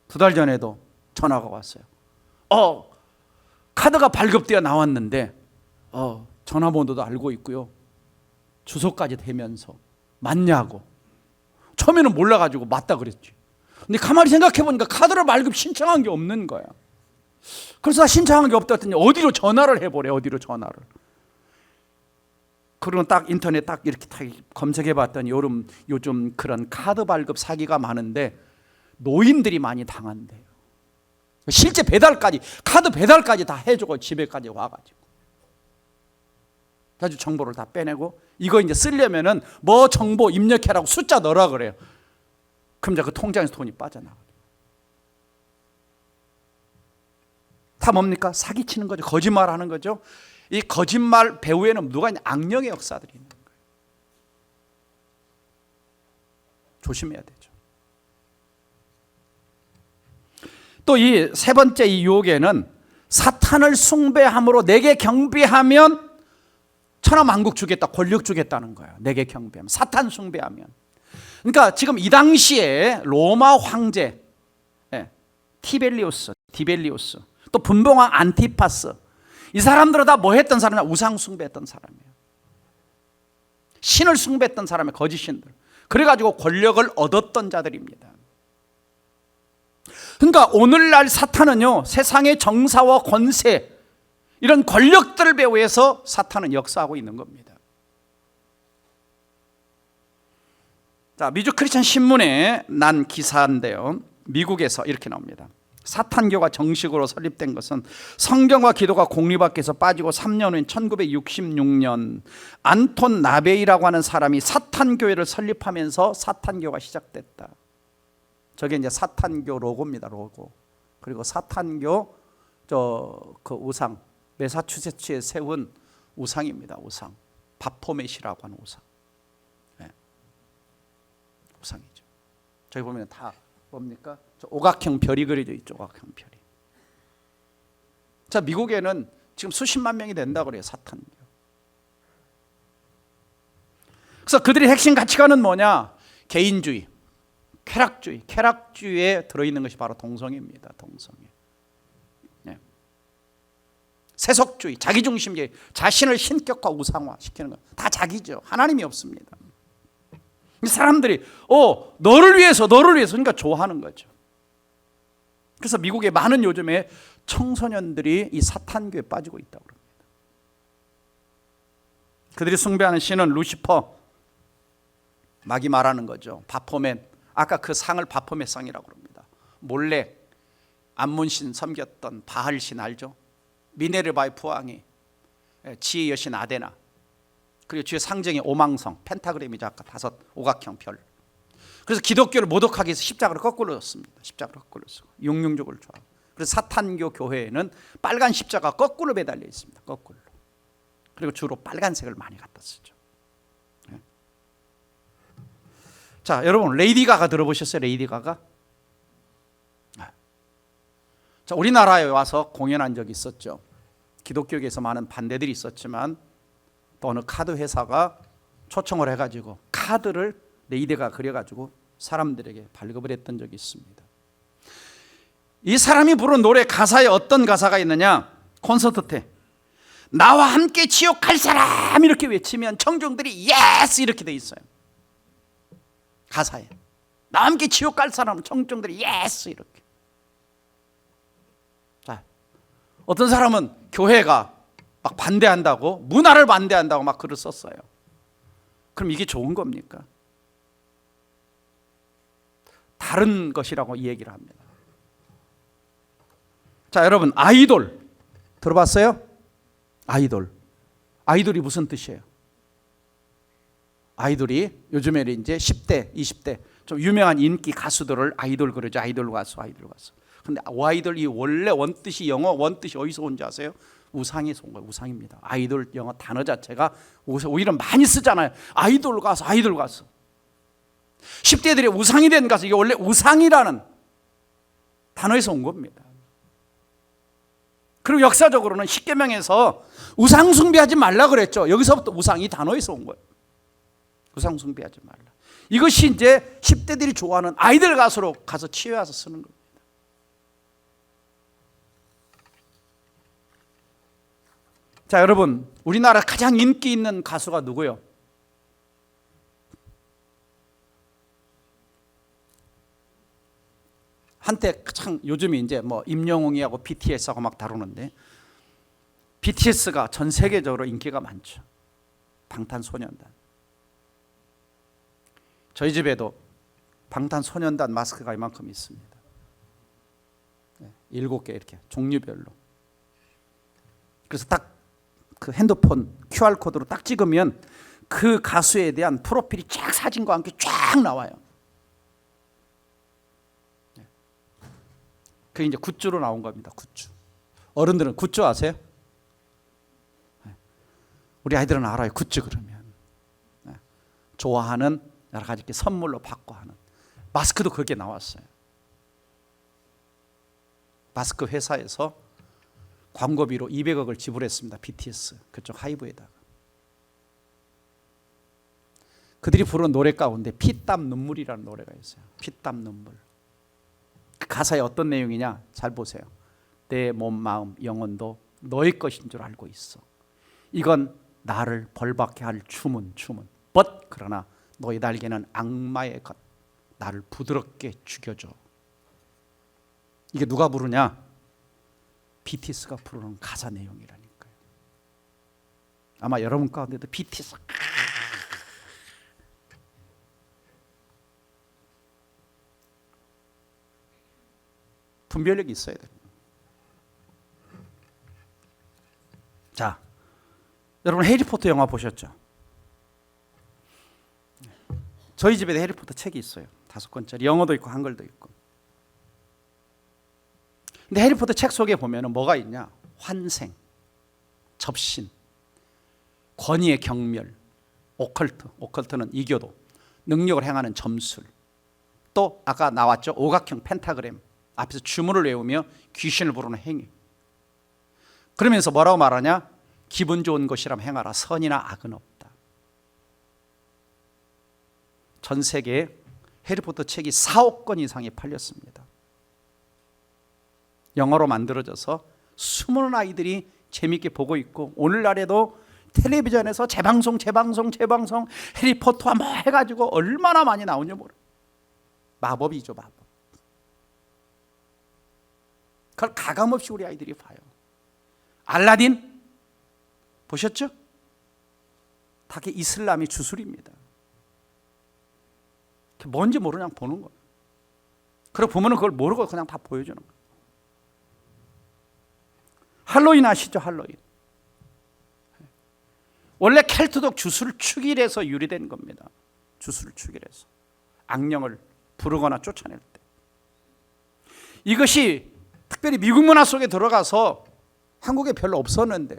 2달 전에도 전화가 왔어요. 카드가 발급되어 나왔는데 전화번호도 알고 있고요, 주소까지 대면서 맞냐고. 처음에는 몰라가지고 맞다 그랬지. 근데 가만히 생각해보니까 카드를 발급 신청한 게 없는 거야. 그래서 나 신청한 게 없다 했더니 어디로 전화를 해보래. 어디로 전화를. 그리고 딱 인터넷 딱 이렇게 딱 검색해봤더니 요즘 그런 카드 발급 사기가 많은데 노인들이 많이 당한대요. 실제 배달까지, 카드 배달까지 다 해주고 집에까지 와가지고 아주 정보를 다 빼내고 이거 이제 쓰려면은 뭐 정보 입력해라고 숫자 넣으라 그래요. 그럼 이제 그 통장에서 돈이 빠져나가요. 다 뭡니까? 사기치는 거죠. 거짓말하는 거죠. 이 거짓말 배후에는 누가 있냐? 악령의 역사들이 있는 거예요. 조심해야 되죠. 또 이 세 번째 이 유혹에는 사탄을 숭배함으로 내게 경배하면 천하만국 주겠다, 권력 주겠다는 거예요. 내게 경배하면, 사탄 숭배하면. 그러니까 지금 이 당시에 로마 황제 디벨리우스, 또 분봉왕 안티파스, 이 사람들은 다 뭐 했던 사람이야? 우상 숭배했던 사람이에요. 신을 숭배했던 사람의 거짓 신들. 그래가지고 권력을 얻었던 자들입니다. 그러니까 오늘날 사탄은요, 세상의 정사와 권세, 이런 권력들을 배후해서 사탄은 역사하고 있는 겁니다. 자, 미주 크리스천 신문에 난 기사인데요, 미국에서 이렇게 나옵니다. 사탄교가 정식으로 설립된 것은 성경과 기도가 공립학교에서 빠지고 3년 후인 1966년 안톤 나베이라고 하는 사람이 사탄교회를 설립하면서 사탄교가 시작됐다. 저게 이제 사탄교 로고입니다. 로고. 그리고 사탄교 그 우상, 매사추세츠에 세운 우상입니다. 우상. 바포맷이라고 하는 우상. 네. 우상이죠. 저기 보면 다 뭡니까? 저 오각형 별이 그려져 있죠. 오각형 별이. 자, 미국에는 지금 수십만 명이 된다고 그래요. 사탄교. 그래서 그들의 핵심 가치관은 뭐냐? 개인주의, 쾌락주의. 쾌락주의에 들어있는 것이 바로 동성애입니다. 동성애. 네. 세속주의, 자기중심주의, 자신을 신격화 우상화 시키는 것. 다 자기죠. 하나님이 없습니다. 사람들이 너를 위해서 그러니까 좋아하는 거죠. 그래서 미국의 많은 요즘에 청소년들이 이 사탄교에 빠지고 있다고 합니다. 그들이 숭배하는 신은 루시퍼, 마귀 말하는 거죠. 바포멧, 아까 그 상을 바포멧 상이라고 그럽니다. 몰래 암문신 섬겼던 바알신 알죠? 미네르바의 부왕이, 지혜의 여신 아데나, 그리고 주의 상징이 오망성, 펜타그램이죠. 아까 5 오각형 별. 그래서 기독교를 모독하기 위해서 십자가를 거꾸로 줬습니다. 십자가를 거꾸로 쓰고 육륜족을 좋아하고. 그래서 사탄교 교회에는 빨간 십자가 거꾸로 매달려 있습니다. 거꾸로. 그리고 주로 빨간색을 많이 갖다 쓰죠. 자, 여러분 레이디 가가 들어보셨어요? 레이디 가가? 자, 우리나라에 와서 공연한 적이 있었죠. 기독교계에서 많은 반대들이 있었지만 또 어느 카드 회사가 초청을 해가지고 카드를 레이디가 그려가지고 사람들에게 발급을 했던 적이 있습니다. 이 사람이 부른 노래 가사에 어떤 가사가 있느냐? 콘서트 때 나와 함께 지옥 갈 사람 이렇게 외치면 청중들이 예스 이렇게 돼 있어요. 가사에 나와 함께 지옥 갈 사람 청중들이 예스 이렇게. 자, 어떤 사람은 교회가 막 반대한다고, 문화를 반대한다고 막 글을 썼어요. 그럼 이게 좋은 겁니까? 다른 것이라고 이 얘기를 합니다. 자, 여러분 아이돌 들어봤어요? 아이돌이 무슨 뜻이에요? 아이돌이 요즘에는 이제 10대, 20대 좀 유명한 인기 가수들을 아이돌 그러죠. 아이돌 가수. 근데 아이돌 이 원래 원뜻이 영어 원뜻이 어디서 온지 아세요? 우상에서 온 거예요. 우상입니다. 아이돌 영어 단어 자체가 오히려 많이 쓰잖아요. 아이돌 가수. 10대들의 우상이 된 가수, 이게 원래 우상이라는 단어에서 온 겁니다. 그리고 역사적으로는 십계명에서 우상 숭배하지 말라 그랬죠. 여기서부터 우상 이 단어에서 온 거예요. 우상 숭배하지 말라. 이것이 이제 10대들이 좋아하는 아이돌 가수로 가서 취해와서 쓰는 겁니다. 자, 여러분 우리나라 가장 인기 있는 가수가 누구예요? 한때 참 요즘에 이제 뭐 임영웅이하고 BTS하고 막 다루는데 BTS가 전 세계적으로 인기가 많죠. 방탄소년단. 저희 집에도 방탄소년단 마스크가 이만큼 있습니다. 7개 이렇게 종류별로. 그래서 딱 그 핸드폰 QR코드로 딱 찍으면 그 가수에 대한 프로필이 쫙 사진과 함께 쫙 나와요. 그게 이제 굿즈로 나온 겁니다. 굿즈. 어른들은 굿즈 아세요? 우리 아이들은 알아요. 굿즈 그러면 좋아하는 여러 가지 이렇게 선물로 받고 하는. 마스크도 그게 나왔어요. 마스크 회사에서 광고비로 200억을 지불했습니다. BTS 그쪽 하이브에다가. 그들이 부른 노래 가운데 피땀 눈물이라는 노래가 있어요. 피땀 눈물. 그 가사에 어떤 내용이냐 잘 보세요. 내 몸, 마음, 영혼도 너의 것인 줄 알고 있어. 이건 나를 벌받게 할 주문. but 그러나 너의 날개는 악마의 것. 나를 부드럽게 죽여줘. 이게 누가 부르냐? BTS가 부르는 가사 내용이라니까요. 아마 여러분 가운데도 BTS 분별력이 있어야 됩니다. 자, 여러분 해리포터 영화 보셨죠? 저희 집에도 해리포터 책이 있어요. 5권짜리. 영어도 있고 한글도 있고. 근데 해리포터 책 속에 보면은 뭐가 있냐? 환생, 접신, 권위의 경멸, 오컬트는 이교도, 능력을 행하는 점술, 또 아까 나왔죠? 오각형 펜타그램, 앞에서 주문을 외우며 귀신을 부르는 행위. 그러면서 뭐라고 말하냐? 기분 좋은 것이라면 행하라. 선이나 악은 없다. 전 세계에 해리포터 책이 4억 권 이상이 팔렸습니다. 영어로 만들어져서 수많은 아이들이 재미있게 보고 있고, 오늘날에도 텔레비전에서 재방송 해리포터와 뭐 해가지고 얼마나 많이 나오는지 모르. 마법이죠, 마법. 그걸 가감없이 우리 아이들이 봐요. 알라딘 보셨죠? 다 이슬람이 주술입니다. 뭔지 모르냐 보는 거예요. 그리고 부모는 그걸 모르고 그냥 다 보여주는 거예요. 할로윈 아시죠? 할로윈. 원래 켈트족 주술을 축일해서 유래된 겁니다. 주술을 축일해서 악령을 부르거나 쫓아낼 때. 이것이 특별히 미국 문화 속에 들어가서 한국에 별로 없었는데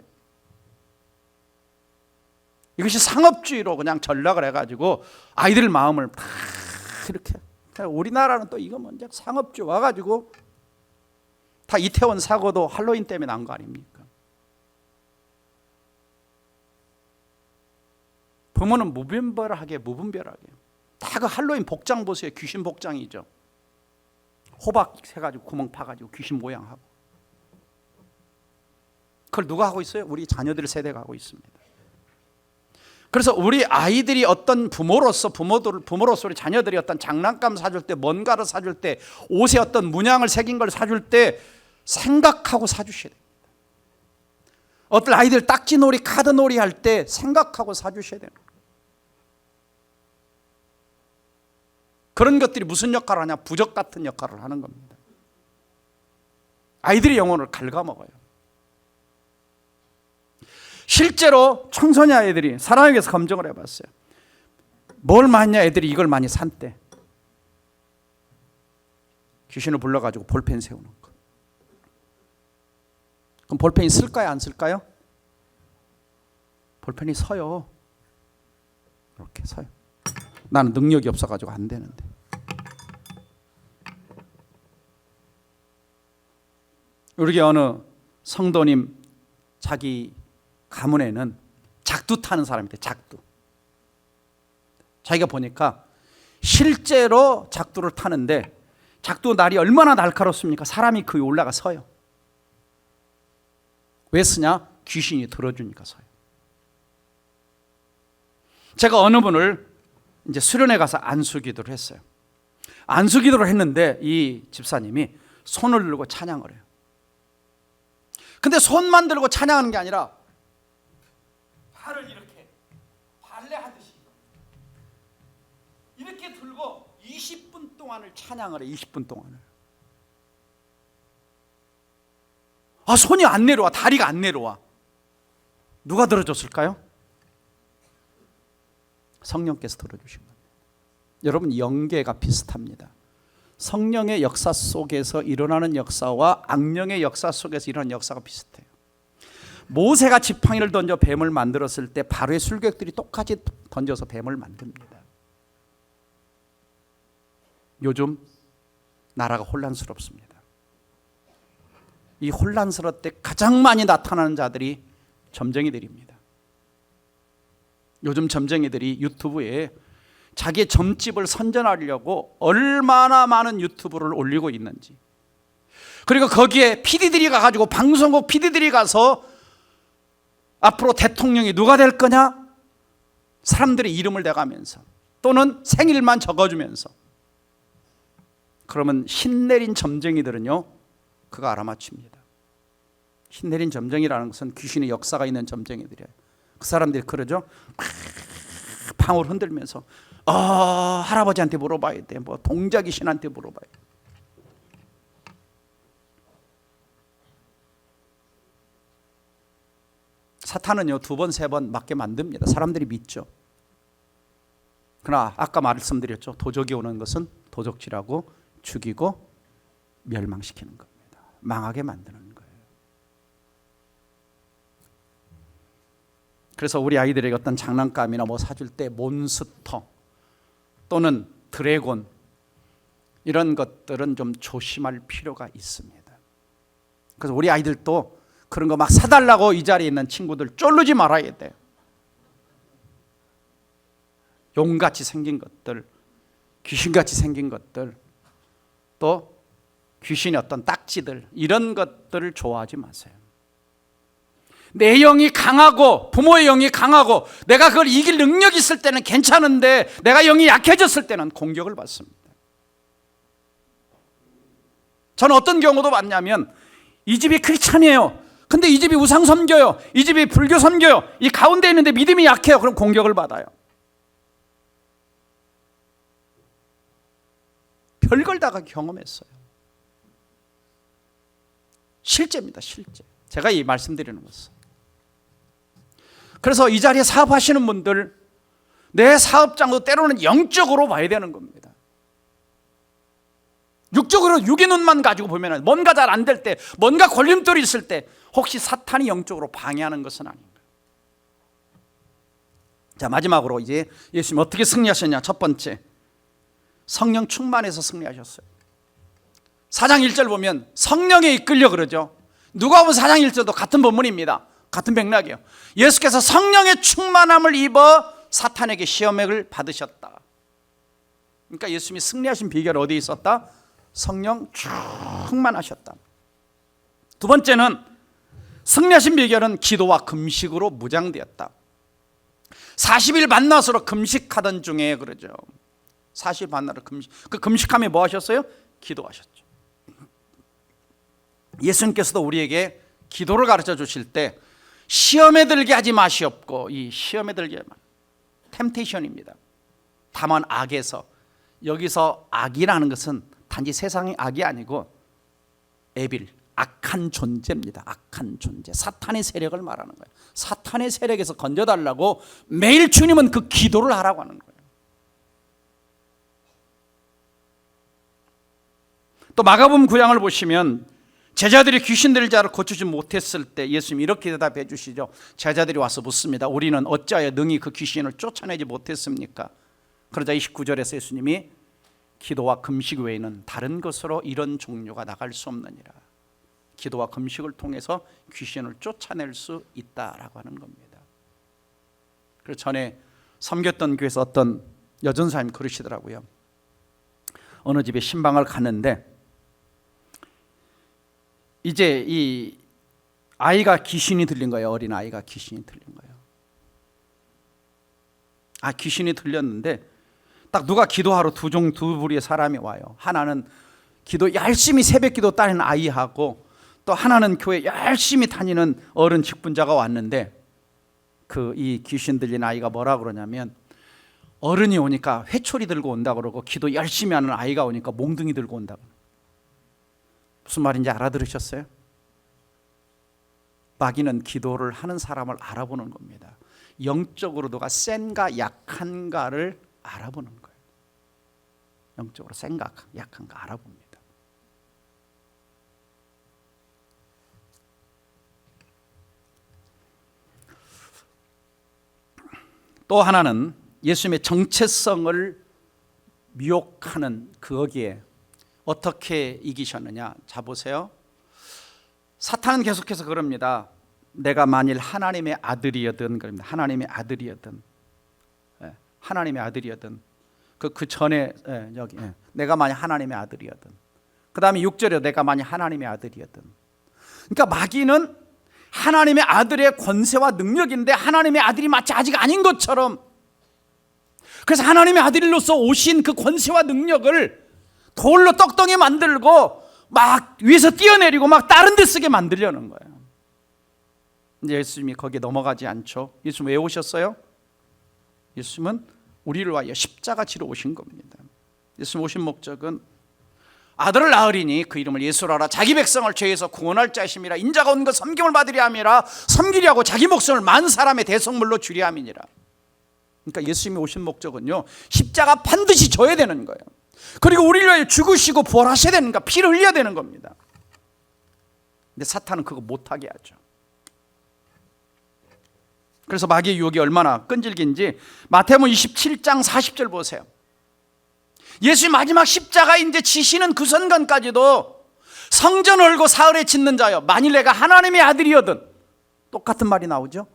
이것이 상업주의로 그냥 전락을 해가지고 아이들 마음을 다 이렇게. 우리나라는 또 이거 먼저 상업주의 와가지고 다 이태원 사고도 할로윈 때문에 난 거 아닙니까? 부모는 무분별하게 다 그 할로윈 복장 보세요. 귀신 복장이죠. 호박 해가지고 구멍 파가지고 귀신 모양하고. 그걸 누가 하고 있어요? 우리 자녀들 세대가 하고 있습니다. 그래서 우리 아이들이 어떤 부모로서 우리 자녀들이 어떤 장난감 사줄 때, 뭔가를 사줄 때, 옷에 어떤 문양을 새긴 걸 사줄 때 생각하고 사주셔야 됩니다. 어떤 아이들 딱지놀이, 카드놀이 할 때 생각하고 사주셔야 돼요. 그런 것들이 무슨 역할을 하냐? 부적 같은 역할을 하는 겁니다. 아이들의 영혼을 갉아먹어요. 실제로 청소년 아이들이 사람에게서 검증을 해봤어요. 뭘 많냐? 애들이 이걸 많이 산대. 귀신을 불러가지고 볼펜 세우는 거. 그럼 볼펜이 쓸까요? 안 쓸까요? 볼펜이 서요. 이렇게 서요. 나는 능력이 없어가지고 안 되는데. 우리 어느 성도님 자기 가문에는 작두 타는 사람이 있대. 작두. 자기가 보니까 실제로 작두를 타는데 작두 날이 얼마나 날카롭습니까? 사람이 그 위에 올라가 서요. 왜 쓰냐? 귀신이 들어주니까 서요. 제가 어느 분을 이제 수련회 가서 안수기도를 했어요. 안수기도를 했는데 이 집사님이 손을 들고 찬양을 해요. 근데 손만 들고 찬양하는 게 아니라 팔을 이렇게 발레하듯이 이렇게 들고 20분 동안을 찬양을 해. 20분 동안을. 손이 안 내려와. 다리가 안 내려와. 누가 들어줬을까요? 성령께서 들어주신 겁니다. 여러분, 영계가 비슷합니다. 성령의 역사 속에서 일어나는 역사와 악령의 역사 속에서 일어나는 역사가 비슷해요. 모세가 지팡이를 던져 뱀을 만들었을 때 바로의 술객들이 똑같이 던져서 뱀을 만듭니다. 요즘 나라가 혼란스럽습니다. 이 혼란스러울 때 가장 많이 나타나는 자들이 점쟁이들입니다. 요즘 점쟁이들이 유튜브에 자기의 점집을 선전하려고 얼마나 많은 유튜브를 올리고 있는지, 그리고 거기에 PD들이 가가지고 방송국 PD들이 가서 앞으로 대통령이 누가 될 거냐 사람들의 이름을 대가면서 또는 생일만 적어주면서, 그러면 신내린 점쟁이들은요 그거 알아맞힙니다. 신내린 점쟁이라는 것은 귀신의 역사가 있는 점쟁이들이에요. 그 사람들이 그러죠. 방울 흔들면서 할아버지한테 물어봐야 돼. 뭐 동작이 신한테 물어봐야 돼. 사탄은요 2번, 3번 맞게 만듭니다. 사람들이 믿죠. 그러나 아까 말씀드렸죠. 도적이 오는 것은 도적질하고 죽이고 멸망시키는 겁니다. 망하게 만드는 거예요. 그래서 우리 아이들에게 어떤 장난감이나 뭐 사줄 때 몬스터 또는 드래곤 이런 것들은 좀 조심할 필요가 있습니다. 그래서 우리 아이들도 그런 거 막 사달라고 이 자리에 있는 친구들 쫄르지 말아야 돼요. 용같이 생긴 것들, 귀신같이 생긴 것들, 또 귀신의 어떤 딱지들, 이런 것들을 좋아하지 마세요. 내 영이 강하고 부모의 영이 강하고 내가 그걸 이길 능력이 있을 때는 괜찮은데 내가 영이 약해졌을 때는 공격을 받습니다. 저는 어떤 경우도 봤냐면 이 집이 크리스찬이에요. 근데 이 집이 우상 섬겨요, 이 집이 불교 섬겨요, 이 가운데 있는데 믿음이 약해요. 그럼 공격을 받아요. 별걸 다 경험했어요. 실제입니다, 실제. 제가 이 말씀드리는 것은. 그래서 이 자리에 사업하시는 분들, 내 사업장도 때로는 영적으로 봐야 되는 겁니다. 육적으로 육의 눈만 가지고 보면 뭔가 잘 안 될 때, 뭔가 걸림돌이 있을 때 혹시 사탄이 영적으로 방해하는 것은 아닌가. 자, 마지막으로 이제 예수님 어떻게 승리하셨냐. 첫 번째, 성령 충만해서 승리하셨어요. 4장 1절 보면 성령에 이끌려 그러죠. 누가복음 4장 1절도 같은 본문입니다. 같은 맥락이에요. 예수께서 성령의 충만함을 입어 사탄에게 시험을 받으셨다. 그러니까 예수님이 승리하신 비결 어디에 있었다? 성령 충만하셨다. 두 번째는 승리하신 비결은 기도와 금식으로 무장되었다. 40일 반나절로 금식하던 중에 그러죠. 40일 반나절 금식. 그 금식하며 뭐 하셨어요? 기도하셨죠. 예수님께서도 우리에게 기도를 가르쳐 주실 때 시험에 들게 하지 마시옵고, 이 시험에 들게 템테이션입니다. 다만 악에서, 여기서 악이라는 것은 단지 세상의 악이 아니고 에빌, 악한 존재입니다. 악한 존재, 사탄의 세력을 말하는 거예요. 사탄의 세력에서 건져달라고 매일 주님은 그 기도를 하라고 하는 거예요. 또 마가복음 9장을 보시면 제자들이 귀신 들린 자를 고치지 못했을 때 예수님이 이렇게 대답해 주시죠. 제자들이 와서 묻습니다. 우리는 어찌하여 능히 그 귀신을 쫓아내지 못했습니까? 그러자 29절에서 예수님이 기도와 금식 외에는 다른 것으로 이런 종류가 나갈 수 없느니라. 기도와 금식을 통해서 귀신을 쫓아낼 수 있다라고 하는 겁니다. 그래서 전에 섬겼던 교회에서 어떤 여전사님 그러시더라고요. 어느 집에 신방을 갔는데 이제 이 아이가 귀신이 들린 거예요. 어린 아이가 귀신이 들린 거예요. 귀신이 들렸는데 딱 누가 기도하러 두 부류의 사람이 와요. 하나는 기도 열심히 새벽 기도 따르는 아이하고, 또 하나는 교회 열심히 다니는 어른 직분자가 왔는데, 그 이 귀신 들린 아이가 뭐라 그러냐면, 어른이 오니까 회초리 들고 온다 그러고 기도 열심히 하는 아이가 오니까 몽둥이 들고 온다. 무슨 말인지 알아들으셨어요? 마귀는 기도를 하는 사람을 알아보는 겁니다. 영적으로 누가 센가 약한가를 알아보는 거예요. 영적으로 센가 약한가 알아봅니다. 또 하나는 예수님의 정체성을 미혹하는 거기에 어떻게 이기셨느냐. 자 보세요. 사탄은 계속해서 그럽니다. 내가 만일 하나님의 아들이었든, 그럽니다. 하나님의 아들이었든, 하나님의 아들이었든, 그 전에 여기 내가 만일 하나님의 아들이었든, 그 다음에 6절에 내가 만일 하나님의 아들이었든. 그러니까 마귀는 하나님의 아들의 권세와 능력인데 하나님의 아들이 마치 아직 아닌 것처럼, 그래서 하나님의 아들로서 오신 그 권세와 능력을 돌로 떡덩이 만들고 막 위에서 뛰어내리고 막 다른 데 쓰게 만들려는 거예요. 근데 예수님이 거기에 넘어가지 않죠. 예수님 왜 오셨어요? 예수님은 우리를 위하여 십자가 지러 오신 겁니다. 예수님 오신 목적은 아들을 낳으리니 그 이름을 예수라 하라. 자기 백성을 죄에서 구원할 자이심이라. 인자가 온 것 섬김을 받으려 함이라. 섬기려 하고 자기 목숨을 많은 사람의 대성물로 주려 함이니라. 그러니까 예수님이 오신 목적은요, 십자가 반드시 져야 되는 거예요. 그리고 우리를 위하여 죽으시고 부활하셔야 되는 거야. 피를 흘려야 되는 겁니다. 근데 사탄은 그거 못하게 하죠. 그래서 마귀의 유혹이 얼마나 끈질긴지 마태복음 27장 40절 보세요. 예수의 마지막 십자가 이제 지시는 그 순간까지도 성전 얼고 사흘에 짓는 자여, 만일 내가 하나님의 아들이거든, 똑같은 말이 나오죠.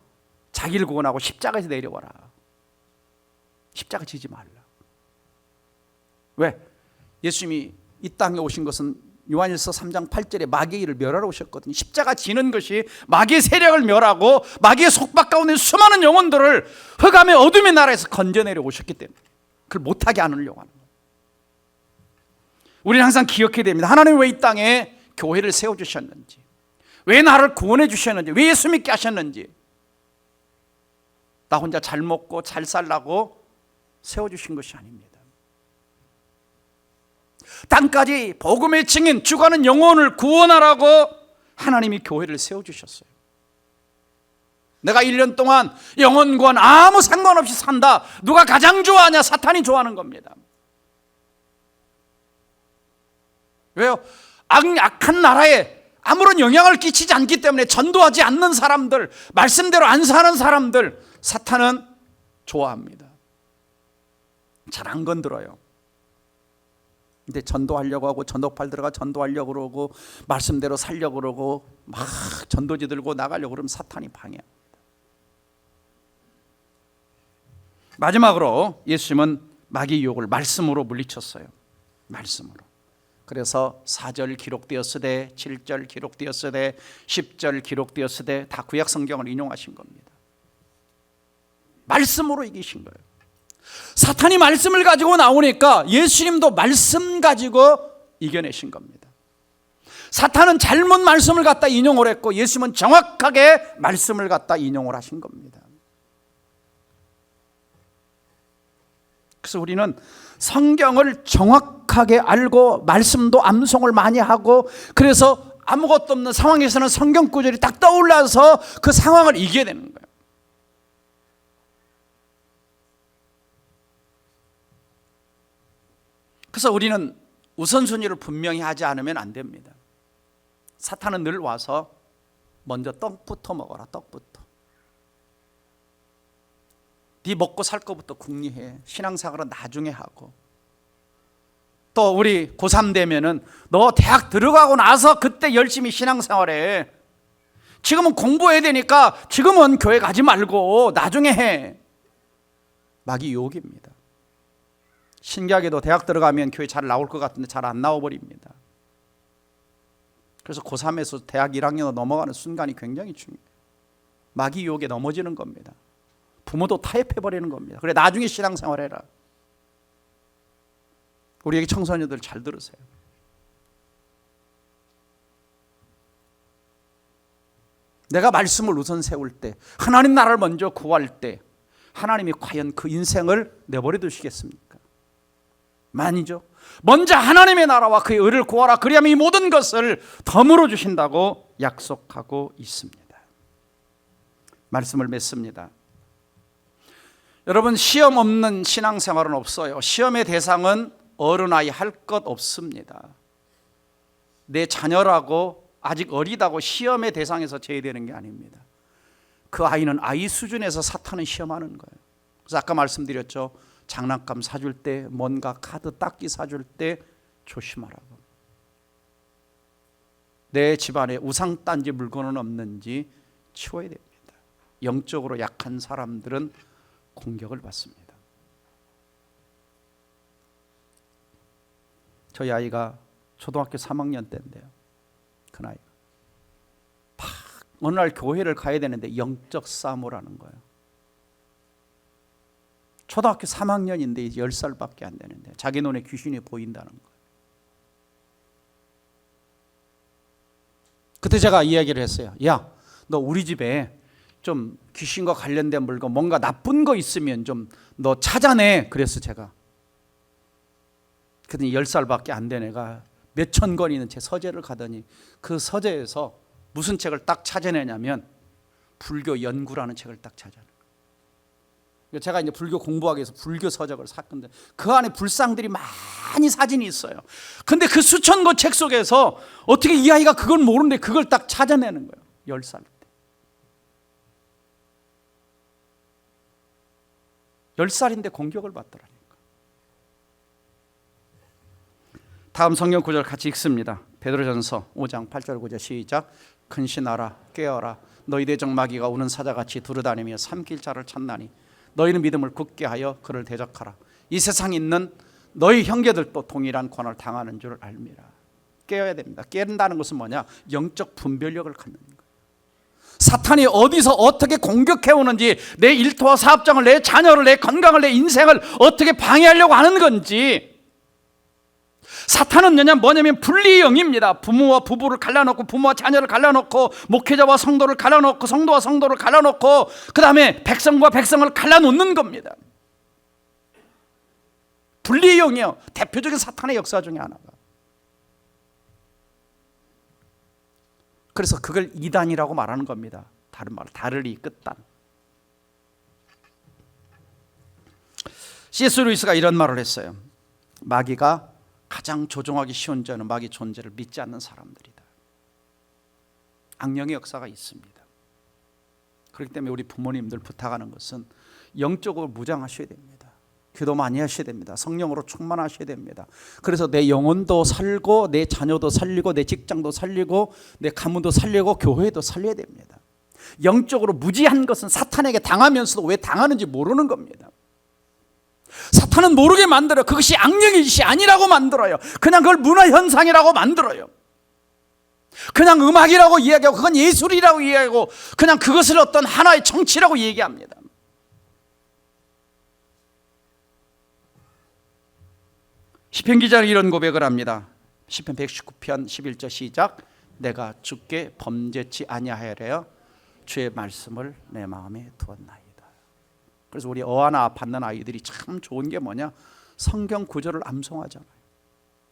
자기를 구원하고 십자가에서 내려와라. 십자가 지지 말라. 왜? 예수님이 이 땅에 오신 것은 요한일서 3장 8절에 마귀의 일을 멸하러 오셨거든요. 십자가 지는 것이 마귀의 세력을 멸하고 마귀의 속박 가운데 수많은 영혼들을 흑암의 어둠의 나라에서 건져내려 오셨기 때문에 그걸 못하게 하려고 하는 거예요. 우리는 항상 기억해야 됩니다. 하나님은 왜 이 땅에 교회를 세워주셨는지, 왜 나를 구원해 주셨는지, 왜 예수 믿게 하셨는지, 나 혼자 잘 먹고 잘 살라고 세워주신 것이 아닙니다. 땅까지 복음의 증인, 죽어가는 영혼을 구원하라고 하나님이 교회를 세워주셨어요. 내가 1년 동안 영혼 구원 아무 상관없이 산다. 누가 가장 좋아하냐? 사탄이 좋아하는 겁니다. 왜요? 악한 나라에 아무런 영향을 끼치지 않기 때문에, 전도하지 않는 사람들, 말씀대로 안 사는 사람들, 사탄은 좋아합니다. 잘 안 건드려요. 근데 전도하려고 하고, 전도팔 들어가 전도하려고 그러고, 말씀대로 살려고 그러고, 막 전도지 들고 나가려고 그러면 사탄이 방해합니다. 마지막으로 예수님은 마귀 유혹을 말씀으로 물리쳤어요. 말씀으로. 그래서 4절 기록되었으되, 7절 기록되었으되, 10절 기록되었으되, 다 구약 성경을 인용하신 겁니다. 말씀으로 이기신 거예요. 사탄이 말씀을 가지고 나오니까 예수님도 말씀 가지고 이겨내신 겁니다. 사탄은 잘못 말씀을 갖다 인용을 했고, 예수님은 정확하게 말씀을 갖다 인용을 하신 겁니다. 그래서 우리는 성경을 정확하게 알고, 말씀도 암송을 많이 하고, 그래서 아무것도 없는 상황에서는 성경 구절이 딱 떠올라서 그 상황을 이겨야 되는 거예요. 그래서 우리는 우선순위를 분명히 하지 않으면 안 됩니다. 사탄은 늘 와서 먼저 떡부터 먹어라. 떡부터. 네 먹고 살 거부터 궁리해. 신앙생활은 나중에 하고. 또 우리 고3 되면은 너 대학 들어가고 나서 그때 열심히 신앙생활해. 지금은 공부해야 되니까 지금은 교회 가지 말고 나중에 해. 마귀 유혹입니다. 신기하게도 대학 들어가면 교회 잘 나올 것 같은데 잘 안 나와버립니다. 그래서 고3에서 대학 1학년으로 넘어가는 순간이 굉장히 중요해요. 마귀 유혹에 넘어지는 겁니다. 부모도 타협해버리는 겁니다. 그래, 나중에 신앙생활해라. 우리에게 청소년들 잘 들으세요. 내가 말씀을 우선 세울 때, 하나님 나라를 먼저 구할 때, 하나님이 과연 그 인생을 내버려 두시겠습니까? 아니죠. 먼저 하나님의 나라와 그의 의를 구하라. 그리하면 이 모든 것을 덤으로 주신다고 약속하고 있습니다. 말씀을 맺습니다. 여러분, 시험 없는 신앙생활은 없어요. 시험의 대상은 어른아이 할 것 없습니다. 내 자녀라고 아직 어리다고 시험의 대상에서 제외되는 게 아닙니다. 그 아이는 아이 수준에서 사탄은 시험하는 거예요. 그래서 아까 말씀드렸죠. 장난감 사줄 때, 뭔가 카드 닦기 사줄 때 조심하라고. 내 집안에 우상단지 물건은 없는지 치워야 됩니다. 영적으로 약한 사람들은 공격을 받습니다. 저희 아이가 초등학교 3학년 때인데요. 그 나이가 어느 날 교회를 가야 되는데 영적 싸움을 하는 거예요. 초등학교 3학년인데 이제 10살밖에 안 되는데 자기 눈에 귀신이 보인다는 거예요. 그때 제가 이야기를 했어요. 야, 너 우리 집에 좀 귀신과 관련된 물건, 뭔가 나쁜 거 있으면 좀 너 찾아내. 그랬어 제가. 그랬더니 10살밖에 안 된 애가 몇천 권 있는 제 서재를 가더니 그 서재에서 무슨 책을 딱 찾아내냐면 불교 연구라는 책을 딱 찾아내. 제가 이제 불교 공부하기 위해서 불교 서적을 샀는데 그 안에 불상들이 많이 사진이 있어요. 근데 그 수천 권 책 속에서 어떻게 이 아이가 그걸 모르는데 그걸 딱 찾아내는 거예요. 10살 때. 10살인데 공격을 받더라니까. 다음 성경 구절 같이 읽습니다. 베드로전서 5장 8절 9절 시작. 근신하라 깨어라 너희 대적 마귀가 우는 사자같이 두루다니며 삼킬 자를 찾나니 너희는 믿음을 굳게 하여 그를 대적하라. 이 세상에 있는 너희 형제들도 동일한 고난을 당하는 줄 알미라. 깨어야 됩니다. 깨는다는 것은 뭐냐? 영적 분별력을 갖는 거예요. 사탄이 어디서 어떻게 공격해오는지, 내 일터와 사업장을, 내 자녀를, 내 건강을, 내 인생을 어떻게 방해하려고 하는 건지, 사탄은 뭐냐면 분리의 영입니다. 부모와 부부를 갈라놓고, 부모와 자녀를 갈라놓고, 목회자와 성도를 갈라놓고, 성도와 성도를 갈라놓고, 그 다음에 백성과 백성을 갈라놓는 겁니다. 분리의 영이요, 대표적인 사탄의 역사 중에 하나가. 그래서 그걸 이단이라고 말하는 겁니다. 다른 말, 다르리 끝단. C.S. 루이스가 이런 말을 했어요. 마귀가 가장 조종하기 쉬운 자는 마귀 존재를 믿지 않는 사람들이다. 악령의 역사가 있습니다. 그렇기 때문에 우리 부모님들 부탁하는 것은 영적으로 무장하셔야 됩니다. 기도 많이 하셔야 됩니다. 성령으로 충만하셔야 됩니다. 그래서 내 영혼도 살고, 내 자녀도 살리고, 내 직장도 살리고, 내 가문도 살리고, 교회도 살려야 됩니다. 영적으로 무지한 것은 사탄에게 당하면서도 왜 당하는지 모르는 겁니다. 사탄은 모르게 만들어요. 그것이 악령의 짓이 아니라고 만들어요. 그냥 그걸 문화현상이라고 만들어요. 그냥 음악이라고 이야기하고, 그건 예술이라고 이야기하고, 그냥 그것을 어떤 하나의 정치라고 얘기합니다. 시편 기자는 이런 고백을 합니다. 시편 119편 11절 시작. 내가 주께 범죄치 아니하여려 주의 말씀을 내 마음에 두었나이다. 그래서 우리 어하나 받는 아이들이 참 좋은 게 뭐냐, 성경 구절을 암송하잖아요.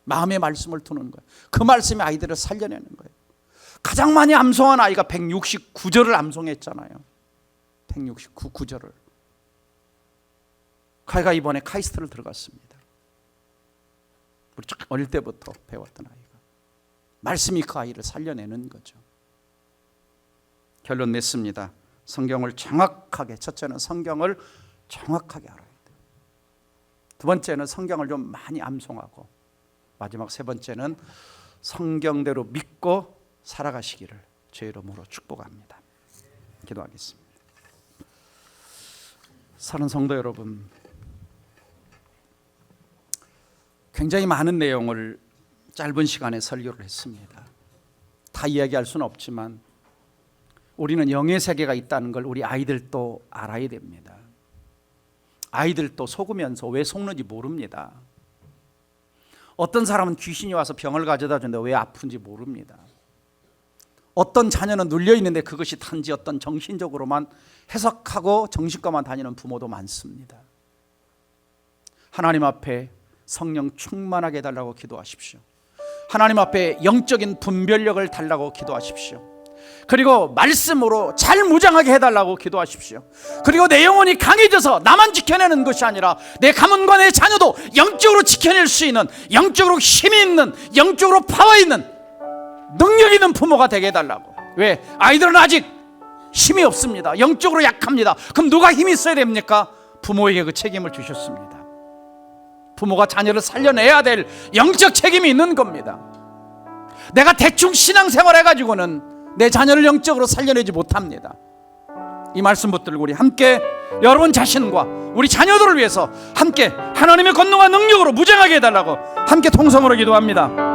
마음의 말씀을 두는 거예요. 그 말씀이 아이들을 살려내는 거예요. 가장 많이 암송한 아이가 169절을 암송했잖아요. 169구절을. 가이가 이번에 카이스트를 들어갔습니다. 우리 어릴 때부터 배웠던 아이가. 말씀이 그 아이를 살려내는 거죠. 결론 냈습니다. 성경을 정확하게, 첫째는 성경을 정확하게 알아야 돼요. 두 번째는 성경을 좀 많이 암송하고, 마지막 세 번째는 성경대로 믿고 살아가시기를 주의 이름으로 축복합니다. 기도하겠습니다. 사랑하는 성도 여러분, 굉장히 많은 내용을 짧은 시간에 설교를 했습니다. 다 이야기할 수는 없지만 우리는 영의 세계가 있다는 걸 우리 아이들도 알아야 됩니다. 아이들도 속으면서 왜 속는지 모릅니다. 어떤 사람은 귀신이 와서 병을 가져다 주는데 왜 아픈지 모릅니다. 어떤 자녀는 눌려 있는데 그것이 단지 어떤 정신적으로만 해석하고 정신과만 다니는 부모도 많습니다. 하나님 앞에 성령 충만하게 해달라고 기도하십시오. 하나님 앞에 영적인 분별력을 달라고 기도하십시오. 그리고 말씀으로 잘 무장하게 해달라고 기도하십시오. 그리고 내 영혼이 강해져서 나만 지켜내는 것이 아니라 내 가문과 내 자녀도 영적으로 지켜낼 수 있는, 영적으로 힘이 있는, 영적으로 파워 있는, 능력 있는 부모가 되게 해달라고. 왜? 아이들은 아직 힘이 없습니다. 영적으로 약합니다. 그럼 누가 힘이 있어야 됩니까? 부모에게 그 책임을 주셨습니다. 부모가 자녀를 살려내야 될 영적 책임이 있는 겁니다. 내가 대충 신앙생활 해가지고는 내 자녀를 영적으로 살려내지 못합니다. 이 말씀 붙들고 우리 함께 여러분 자신과 우리 자녀들을 위해서 함께 하나님의 권능과 능력으로 무장하게 해달라고 함께 통성으로 기도합니다.